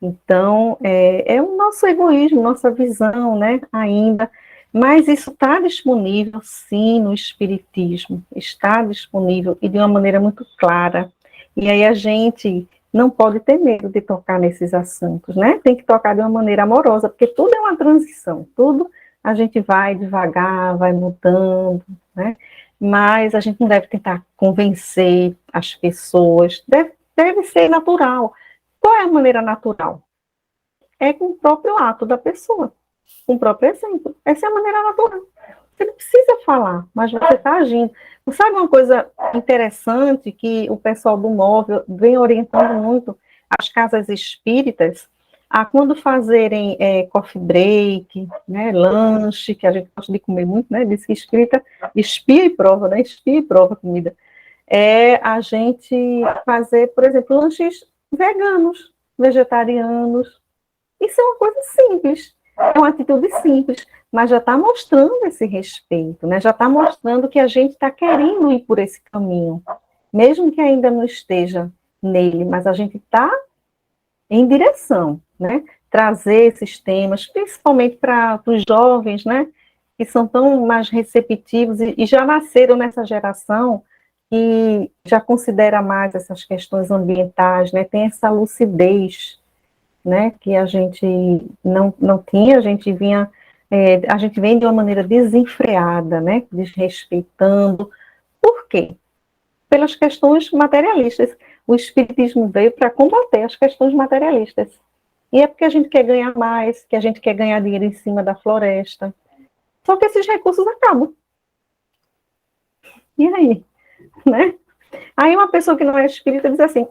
Então, é o nosso egoísmo, nossa visão, né, ainda. Mas isso está disponível, sim, no Espiritismo. Está disponível e de uma maneira muito clara. E aí a gente não pode ter medo de tocar nesses assuntos, né? Tem que tocar de uma maneira amorosa, porque tudo é uma transição, tudo a gente vai devagar, vai mudando, né? Mas a gente não deve tentar convencer as pessoas, deve ser natural. Qual é a maneira natural? É com o próprio ato da pessoa, com o próprio exemplo. Essa é a maneira natural. Você não precisa falar, mas você está agindo. Sabe uma coisa interessante que o pessoal do móvel vem orientando muito as casas espíritas a quando fazerem coffee break, né, lanche, que a gente gosta de comer muito, né? Diz que espírita espia e prova, né? Espia e prova a comida. É a gente fazer, por exemplo, lanches veganos, vegetarianos. Isso é uma coisa simples, é uma atitude simples, mas já está mostrando esse respeito, né? Já está mostrando que a gente está querendo ir por esse caminho, mesmo que ainda não esteja nele, mas a gente está em direção, né? Trazer esses temas, principalmente para os jovens, né? Que são tão mais receptivos e já nasceram nessa geração que já considera mais essas questões ambientais, né? Tem essa lucidez, né? Que a gente não tinha, a gente vem de uma maneira desenfreada, né? Desrespeitando. Por quê? Pelas questões materialistas. O Espiritismo veio para combater as questões materialistas. E é porque a gente quer ganhar mais, que a gente quer ganhar dinheiro em cima da floresta. Só que esses recursos acabam. E aí? Né? Aí uma pessoa que não é espírita diz assim,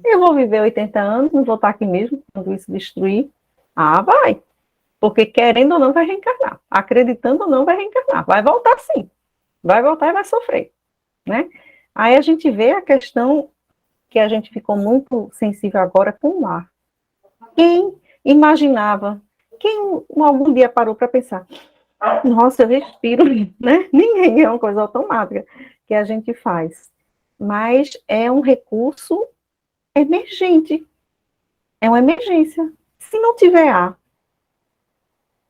eu vou viver 80 anos, não vou estar aqui mesmo, quando isso destruir. Vai. Porque querendo ou não vai reencarnar. Acreditando ou não vai reencarnar. Vai voltar sim. Vai voltar e vai sofrer. Né? Aí a gente vê a questão que a gente ficou muito sensível agora com o ar. Quem imaginava, quem algum dia parou para pensar, nossa, eu respiro, né? Ninguém, é uma coisa automática que a gente faz. Mas é um recurso emergente. É uma emergência. Se não tiver ar,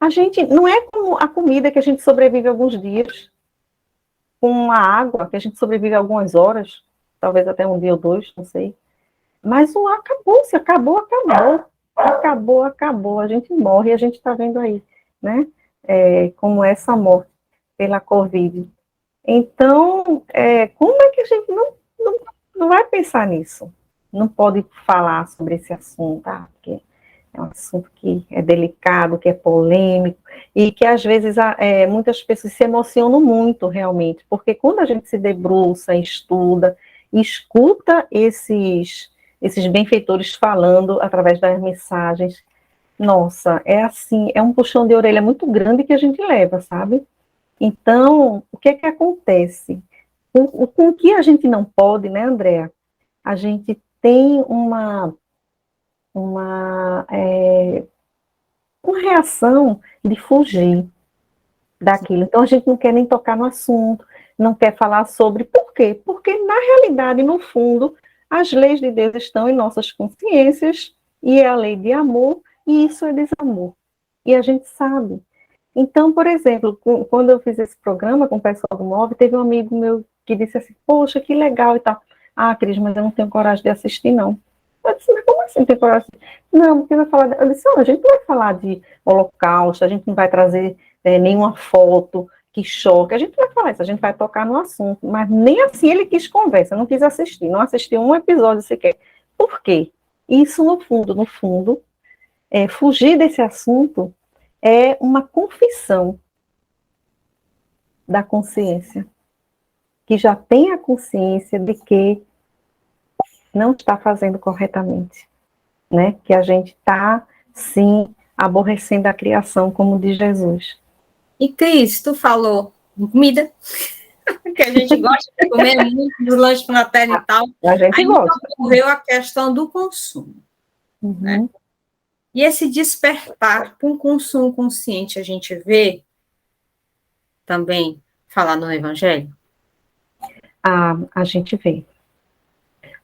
a gente, não é como a comida que a gente sobrevive alguns dias, com a água que a gente sobrevive algumas horas, talvez até um dia ou dois, não sei. Mas o ar acabou, se acabou, acabou. Acabou, a gente morre, e a gente está vendo aí, né? Como essa morte pela Covid. Então, como é que a gente não vai pensar nisso? Não pode falar sobre esse assunto, porque é um assunto que é delicado, que é polêmico, e que às vezes muitas pessoas se emocionam muito, realmente, porque quando a gente se debruça, estuda, escuta esses benfeitores falando através das mensagens, nossa, é assim, é um puxão de orelha muito grande que a gente leva, sabe? Então, o que é que acontece? Com o que a gente não pode, né, Andréa? A gente tem uma reação de fugir daquilo. Então, a gente não quer nem tocar no assunto, não quer falar sobre. Por quê? Porque, na realidade, no fundo, as leis de Deus estão em nossas consciências, e é a lei de amor, e isso é desamor. E a gente sabe. Então, por exemplo, quando eu fiz esse programa com o pessoal do móvel, teve um amigo meu que disse assim, poxa, que legal e tal. Cris, mas eu não tenho coragem de assistir, não. Eu disse, mas como assim tem coração? Não, porque vai falar... Eu disse, a gente não vai falar de holocausto, a gente não vai trazer nenhuma foto que choque, a gente não vai falar isso, a gente vai tocar no assunto, mas nem assim ele quis conversa, não quis assistir, não assistiu um episódio sequer. Por quê? Isso, no fundo, fugir desse assunto é uma confissão da consciência, que já tem a consciência de que não está fazendo corretamente, né? Que a gente está, sim, aborrecendo a criação, como diz Jesus. E, Cris, tu falou em comida, que a gente gosta de comer muito dos lanches fraternos e tal. A gente aí gosta. ocorreu a questão do consumo. Né? E esse despertar para um consumo consciente, a gente vê também falar no Evangelho? A gente vê.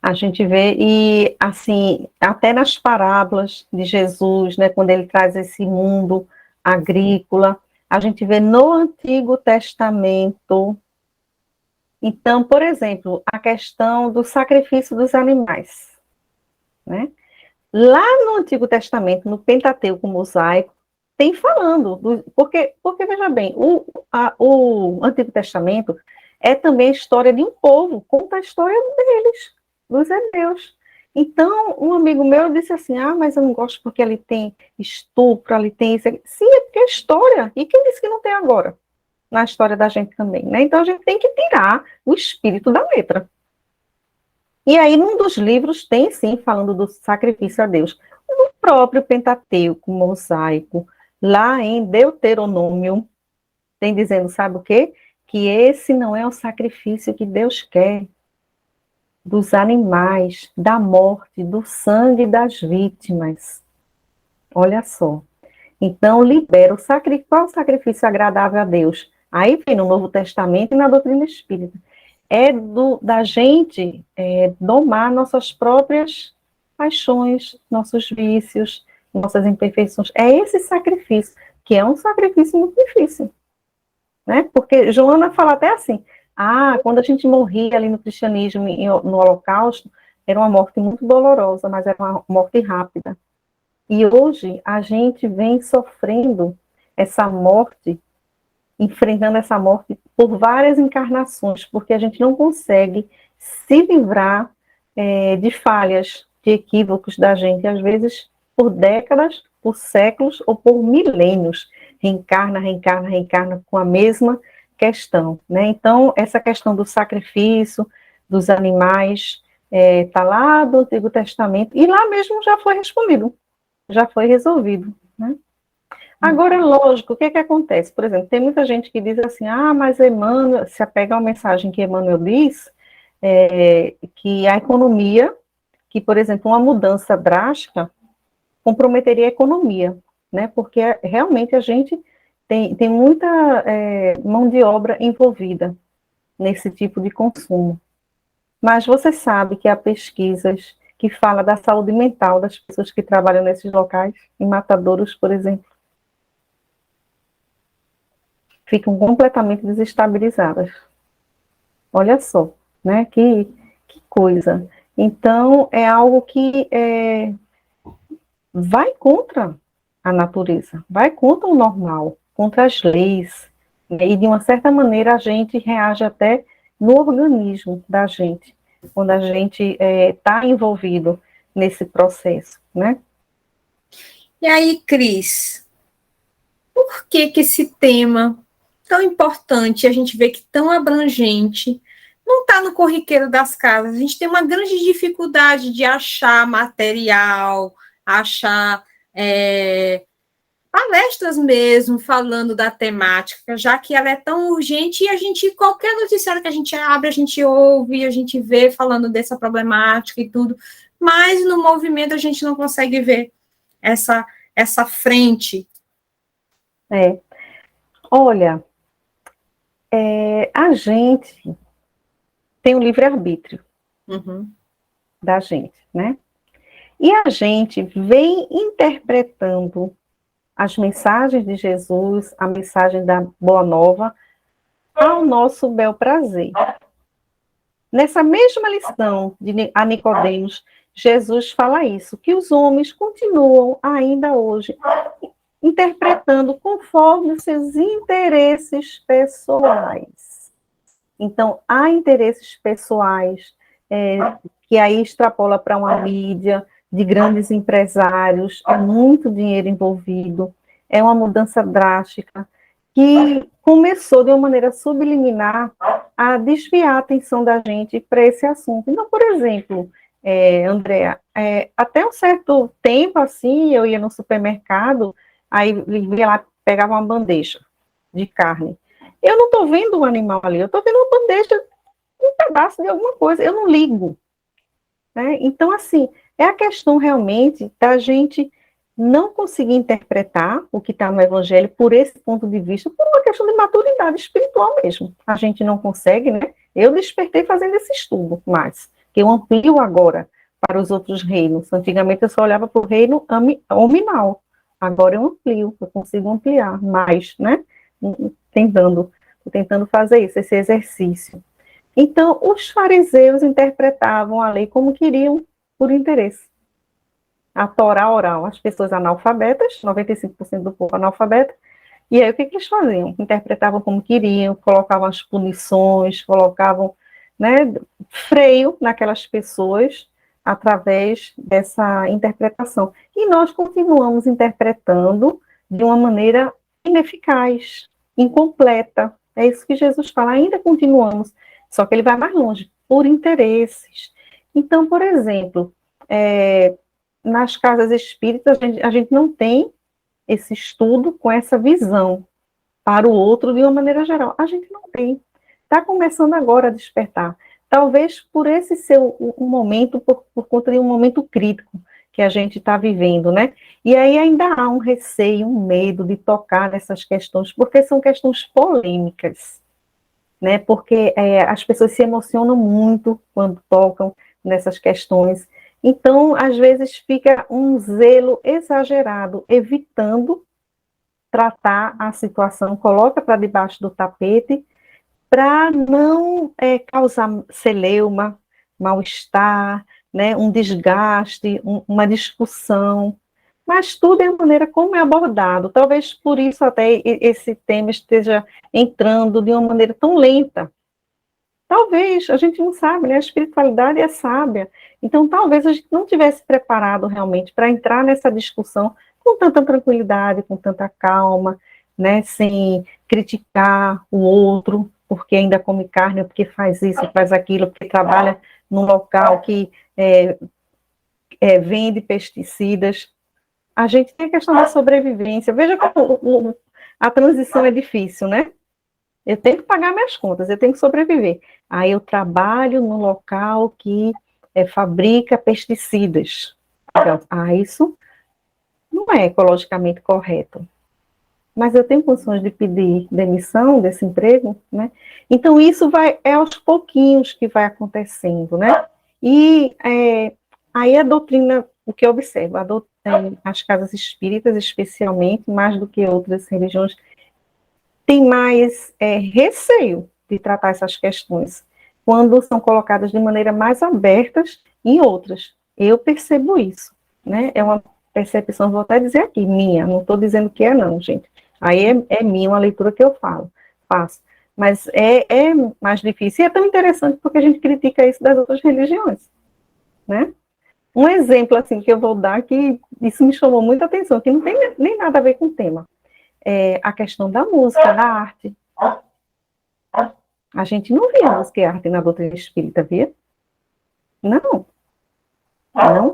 A gente vê, e assim, até nas parábolas de Jesus, né, quando ele traz esse mundo agrícola, a gente vê no Antigo Testamento. Então, por exemplo, a questão do sacrifício dos animais, né? Lá no Antigo Testamento, no Pentateuco mosaico, tem falando, porque veja bem, o Antigo Testamento é também a história de um povo, conta a história deles, dos hebreus. Então, um amigo meu disse assim, mas eu não gosto porque ali tem estupro, ali tem isso. Sim, é porque é história, e quem disse que não tem agora? Na história da gente também, né? Então, a gente tem que tirar o espírito da letra. E aí, num dos livros, tem sim, falando do sacrifício a Deus. No próprio Pentateuco mosaico, lá em Deuteronômio, tem dizendo, sabe o quê? Que esse não é o sacrifício que Deus quer, dos animais, da morte, do sangue das vítimas. Olha só. Então, libera o sacrifício. Qual é o sacrifício agradável a Deus? Aí vem no Novo Testamento e na doutrina espírita. É da gente domar nossas próprias paixões, nossos vícios, nossas imperfeições. É esse sacrifício, que é um sacrifício muito difícil. Né? Porque Joana fala até assim, quando a gente morria ali no cristianismo, no Holocausto, era uma morte muito dolorosa, mas era uma morte rápida. E hoje a gente vem sofrendo essa morte, enfrentando essa morte por várias encarnações, porque a gente não consegue se livrar de falhas, de equívocos da gente, às vezes por décadas, por séculos ou por milênios, reencarna com a mesma questão, né? Então, essa questão do sacrifício dos animais está lá do Antigo Testamento, e lá mesmo já foi respondido, já foi resolvido, né? Agora, lógico, o que acontece? Por exemplo, tem muita gente que diz assim, mas Emmanuel, se apega a uma mensagem que Emmanuel diz, que a economia, que, por exemplo, uma mudança drástica comprometeria a economia, né? Porque realmente a gente tem muita mão de obra envolvida nesse tipo de consumo. Mas você sabe que há pesquisas que falam da saúde mental das pessoas que trabalham nesses locais, em matadouros, por exemplo. Ficam completamente desestabilizadas. Olha só, né? Que coisa. Então, é algo que vai contra a natureza, vai contra o normal, contra as leis, e de uma certa maneira a gente reage até no organismo da gente, quando a gente está envolvido nesse processo, né? E aí, Cris, por que esse tema tão importante, a gente vê que tão abrangente, não está no corriqueiro das casas? A gente tem uma grande dificuldade de achar material, achar palestras mesmo, falando da temática, já que ela é tão urgente, e qualquer noticiário que a gente abre, a gente ouve, a gente vê falando dessa problemática e tudo, mas no movimento a gente não consegue ver essa frente. Olha, a gente tem o livre-arbítrio da gente, né? E a gente vem interpretando as mensagens de Jesus, a mensagem da Boa Nova, ao nosso bel prazer. Nessa mesma lição a Nicodemos, Jesus fala isso, que os homens continuam ainda hoje interpretando conforme os seus interesses pessoais. Então, há interesses pessoais que aí extrapola para uma mídia de grandes empresários, é muito dinheiro envolvido, é uma mudança drástica, que começou de uma maneira subliminar a desviar a atenção da gente para esse assunto. Então, por exemplo, Andréa, até um certo tempo, assim, eu ia no supermercado, aí ia lá, pegava uma bandeja de carne. Eu não estou vendo um animal ali, eu estou vendo uma bandeja, um pedaço de alguma coisa, eu não ligo. Né? Então, assim, é a questão realmente da gente não conseguir interpretar o que está no Evangelho por esse ponto de vista, por uma questão de maturidade espiritual mesmo. A gente não consegue, né? Eu despertei fazendo esse estudo, mas que eu amplio agora para os outros reinos. Antigamente eu só olhava para o reino hominal. Agora eu amplio, eu consigo ampliar mais, né? Tentando fazer isso, esse exercício. Então, os fariseus interpretavam a lei como queriam, por interesse. A Torá oral, as pessoas analfabetas, 95% do povo analfabeta, e aí o que eles faziam? Interpretavam como queriam, colocavam as punições, colocavam, né, freio naquelas pessoas através dessa interpretação. E nós continuamos interpretando de uma maneira ineficaz, incompleta. É isso que Jesus fala, ainda continuamos, só que ele vai mais longe, por interesses. Então, por exemplo, nas casas espíritas, a gente não tem esse estudo com essa visão para o outro de uma maneira geral. A gente não tem. Está começando agora a despertar. Talvez por esse ser um momento, por conta de um momento crítico que a gente está vivendo, né? E aí ainda há um receio, um medo de tocar nessas questões, porque são questões polêmicas, né? Porque as pessoas se emocionam muito quando tocam nessas questões. Então, às vezes, fica um zelo exagerado, evitando tratar a situação, coloca para debaixo do tapete, para não causar celeuma, mal-estar, né, um desgaste, uma discussão, mas tudo é a maneira como é abordado. Talvez por isso até esse tema esteja entrando de uma maneira tão lenta. Talvez, a gente não sabe, né? A espiritualidade é sábia. Então, talvez a gente não tivesse preparado realmente para entrar nessa discussão com tanta tranquilidade, com tanta calma, né? Sem criticar o outro, porque ainda come carne, porque faz isso, faz aquilo, porque trabalha num local que vende pesticidas. A gente tem a questão da sobrevivência. Veja como a transição é difícil, né? Eu tenho que pagar minhas contas, eu tenho que sobreviver. Aí eu trabalho no local que fabrica pesticidas. Então, isso não é ecologicamente correto. Mas eu tenho condições de pedir demissão desse emprego, né? Então, isso é aos pouquinhos que vai acontecendo, né? E aí a doutrina, o que eu observo, as casas espíritas, especialmente, mais do que outras religiões, tem mais receio de tratar essas questões, quando são colocadas de maneira mais abertas em outras. Eu percebo isso, né? É uma percepção, vou até dizer aqui, minha, não estou dizendo que não, gente. Aí é minha, uma leitura que eu faço. Mas é mais difícil, e é tão interessante porque a gente critica isso das outras religiões, né? Um exemplo, assim, que eu vou dar, que isso me chamou muita atenção, que não tem nem nada a ver com o tema, a questão da música, da arte. A gente não via música e arte na doutrina espírita, via? Não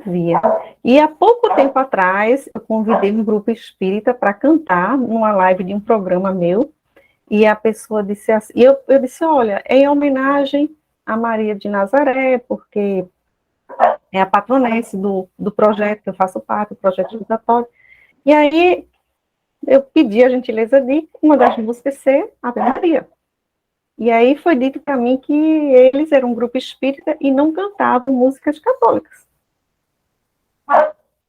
via. E há pouco tempo atrás, eu convidei um grupo espírita para cantar numa live de um programa meu, e a pessoa disse assim, e eu disse, olha, é em homenagem a Maria de Nazaré, porque é a patronesse do projeto que eu faço parte, o projeto educatório. E aí, eu pedi a gentileza de uma das músicas ser Ave Maria. E aí foi dito para mim que eles eram um grupo espírita e não cantavam músicas católicas.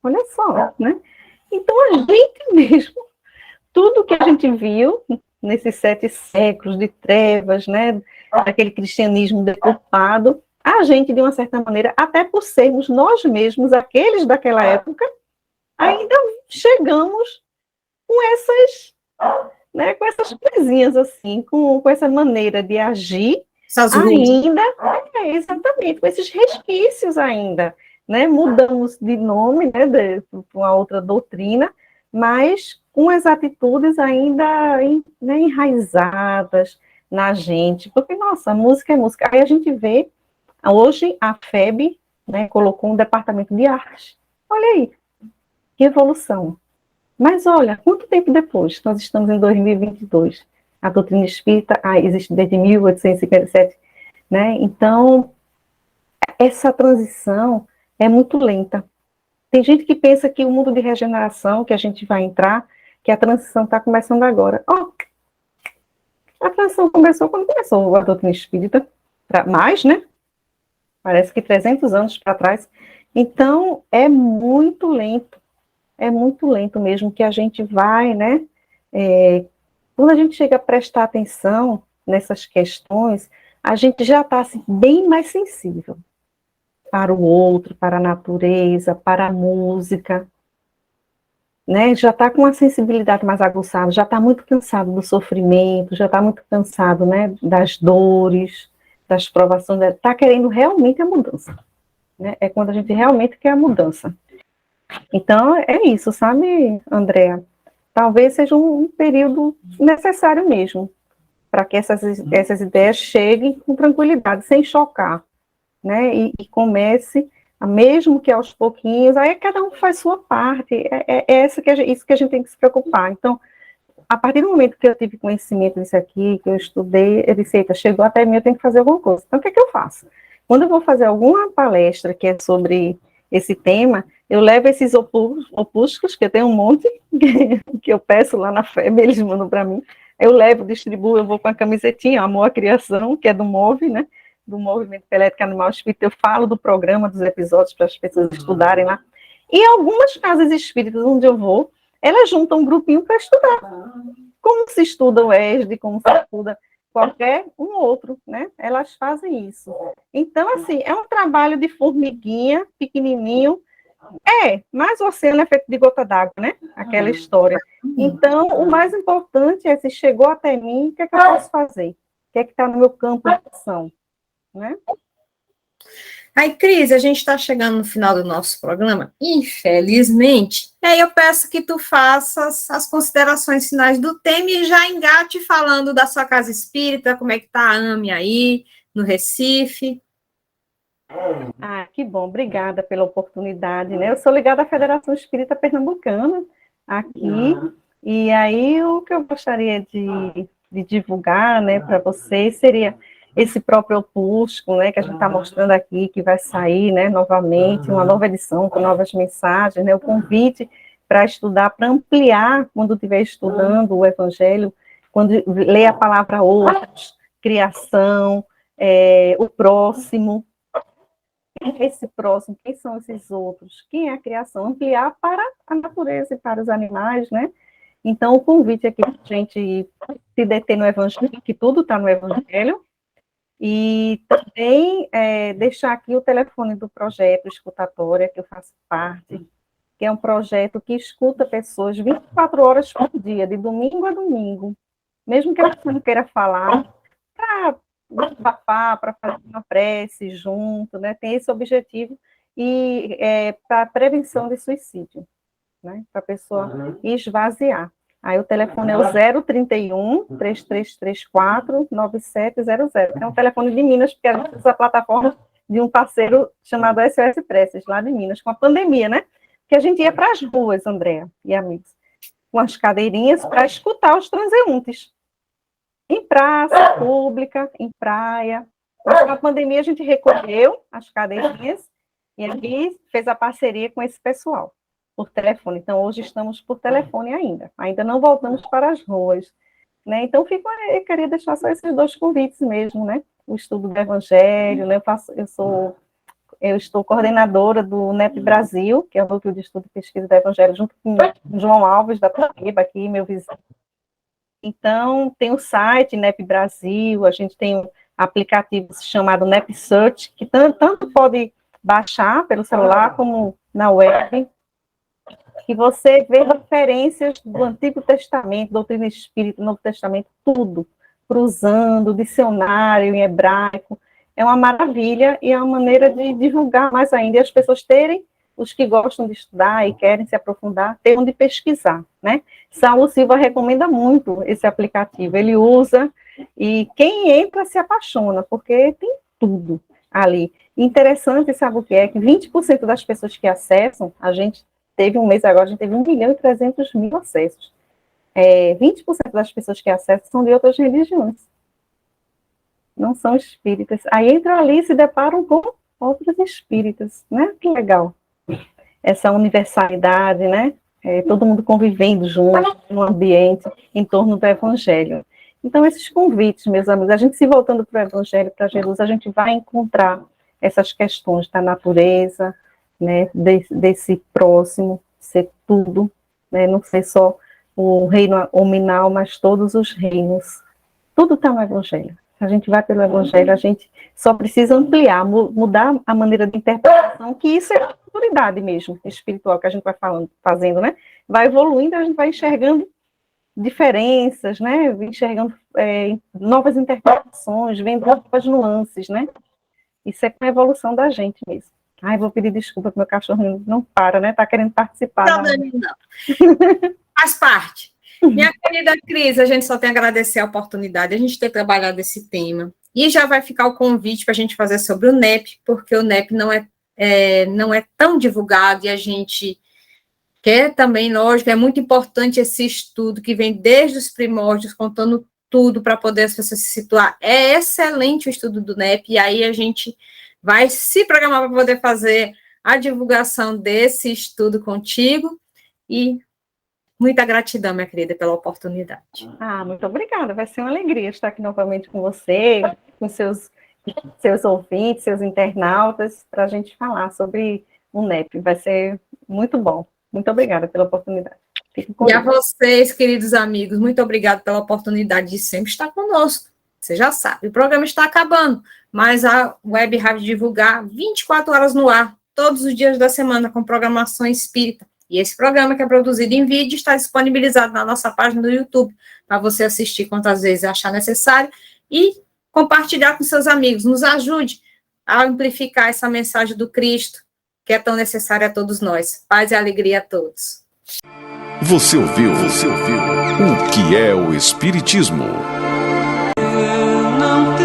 Olha só, né? Então a gente mesmo, tudo que a gente viu nesses 7 séculos de trevas, né, daquele cristianismo deturpado, a gente, de uma certa maneira, até por sermos nós mesmos, aqueles daquela época, ainda chegamos com essas, né, com essas coisinhas assim, com essa maneira de agir, ainda, exatamente, com esses resquícios ainda, né, mudamos de nome, né, para uma outra doutrina, mas com as atitudes ainda, né, enraizadas na gente, porque, nossa, a música é música. Aí a gente vê, hoje a FEB, né, colocou um departamento de arte. Olha aí, que evolução. Mas olha, quanto tempo depois? Nós estamos em 2022. A doutrina espírita existe desde 1857, né? Então, essa transição é muito lenta. Tem gente que pensa que o mundo de regeneração que a gente vai entrar, que a transição está começando agora. A transição começou quando começou a doutrina espírita, mais, né? Parece que 300 anos para trás. Então, é muito lento mesmo que a gente vai, né? Quando a gente chega a prestar atenção nessas questões, a gente já está assim, bem mais sensível para o outro, para a natureza, para a música, né? Já está com uma sensibilidade mais aguçada, já está muito cansado do sofrimento, já está muito cansado, né, das dores, das provações, está querendo realmente a mudança, né? É quando a gente realmente quer a mudança. Então, é isso, sabe, Andréa? Talvez seja um período necessário mesmo, para que essas ideias cheguem com tranquilidade, sem chocar, né? E comece, mesmo que aos pouquinhos, aí cada um faz sua parte, isso que a gente tem que se preocupar. Então, a partir do momento que eu tive conhecimento disso aqui, que eu estudei, eu disse, eita, chegou até mim, eu tenho que fazer alguma coisa. Então, o que é que eu faço? Quando eu vou fazer alguma palestra que é sobre esse tema, eu levo esses opúsculos, que eu tenho um monte, que eu peço lá na FEB, eles mandam para mim, eu levo, distribuo, eu vou com a camisetinha, Amor à Criação, que é do MOVE, né, do Movimento Elétrico Animal Espírita, eu falo do programa, dos episódios, para as pessoas estudarem lá, e algumas casas espíritas onde eu vou, elas juntam um grupinho para estudar, como se estuda o ESD, como se estuda qualquer um outro, né? Elas fazem isso. Então, assim, é um trabalho de formiguinha, pequenininho, mas o oceano é feito de gota d'água, né? Aquela história. Então, o mais importante é, se chegou até mim, o que é que eu posso fazer? O que é que está no meu campo de ação, né? Aí, Cris, a gente está chegando no final do nosso programa, infelizmente. E aí eu peço que tu faças as considerações finais do tema e já engate falando da sua casa espírita, como é que tá a AME aí, no Recife. Que bom, obrigada pela oportunidade, né? Eu sou ligada à Federação Espírita Pernambucana, aqui, e aí o que eu gostaria de divulgar, né, para vocês seria esse próprio opúsculo, né, que a gente está mostrando aqui, que vai sair, né, novamente, uma nova edição com novas mensagens, né, o convite para estudar, para ampliar, quando estiver estudando o Evangelho, quando lê a palavra outros, criação, o próximo, esse próximo, quem são esses outros, quem é a criação, ampliar para a natureza e para os animais, né? Então, o convite aqui para a gente se deter no Evangelho, que tudo está no Evangelho, e também deixar aqui o telefone do projeto Escutatória, que eu faço parte, que é um projeto que escuta pessoas 24 horas por dia, de domingo a domingo, mesmo que a pessoa não queira falar, para fazer uma prece junto, né? Tem esse objetivo, e para prevenção de suicídio, né? Para a pessoa esvaziar. Aí o telefone é o 031 3334 9700. É um telefone de Minas, porque a gente usa a plataforma de um parceiro chamado SOS Preces, lá de Minas, com a pandemia, né? Que a gente ia para as ruas, Andréa e amigos, com as cadeirinhas para escutar os transeuntes. Em praça pública, em praia. Na pandemia, a gente recolheu as cadeirinhas e aqui fez a parceria com esse pessoal, por telefone. Então, hoje estamos por telefone ainda não voltamos para as ruas, né? Então, eu queria deixar só esses dois convites mesmo, né? O estudo do Evangelho, né? Eu estou coordenadora do NEP Brasil, que é o Núcleo de Estudo e Pesquisa do Evangelho, junto com o João Alves, da Paraíba, aqui, meu vizinho. Então, tem o site NEP Brasil, a gente tem aplicativo chamado NEP Search, que tanto pode baixar pelo celular como na web, que você vê referências do Antigo Testamento, doutrina espírita, Novo Testamento, tudo, cruzando, dicionário em hebraico. É uma maravilha e é uma maneira de divulgar mais ainda, e as pessoas terem, os que gostam de estudar e querem se aprofundar, ter onde pesquisar, né? Saulo Silva recomenda muito esse aplicativo, ele usa, e quem entra se apaixona, porque tem tudo ali. Interessante, sabe o que é? Que 20% das pessoas que acessam, a gente teve um mês agora, a gente teve 1.300.000 acessos. 20% das pessoas que acessam são de outras religiões. Não são espíritas. Aí entram ali e se deparam com outros espíritas, né? Que legal. Essa universalidade, né? Todo mundo convivendo junto, no ambiente, em torno do Evangelho. Então, esses convites, meus amigos, a gente se voltando para o Evangelho, para Jesus, a gente vai encontrar essas questões da natureza, né, desse próximo, ser tudo, né, não ser só o reino hominal, mas todos os reinos. Tudo está no Evangelho. Se a gente vai pelo Evangelho, a gente só precisa ampliar, mudar a maneira de interpretação, que isso é a autoridade mesmo, espiritual, que a gente vai fazendo, né? Vai evoluindo, a gente vai enxergando diferenças, né? Enxergando novas interpretações, vendo novas nuances, né? Isso é com a evolução da gente mesmo. Ai, vou pedir desculpa que meu cachorro não para, né? Tá querendo participar. Não. Faz parte. Minha querida Cris, a gente só tem a agradecer a oportunidade, a gente ter trabalhado esse tema. E já vai ficar o convite para a gente fazer sobre o NEP, porque o NEP não é tão divulgado e a gente quer também, lógico, é muito importante esse estudo que vem desde os primórdios, contando tudo para poder as pessoas se situar. É excelente o estudo do NEP, e aí a gente vai se programar para poder fazer a divulgação desse estudo contigo, e muita gratidão, minha querida, pela oportunidade. Muito obrigada, vai ser uma alegria estar aqui novamente com você, com seus ouvintes, seus internautas, para a gente falar sobre o NEP, vai ser muito bom. Muito obrigada pela oportunidade. E a vocês, queridos amigos, muito obrigada pela oportunidade de sempre estar conosco. Você já sabe, o programa está acabando, mas a Web Rádio Divulgar 24 horas no ar, todos os dias da semana, com programação espírita. E esse programa, que é produzido em vídeo, está disponibilizado na nossa página do YouTube, para você assistir quantas vezes achar necessário e compartilhar com seus amigos. Nos ajude a amplificar essa mensagem do Cristo, que é tão necessária a todos nós. Paz e alegria a todos. Você ouviu o que é o Espiritismo? Eu não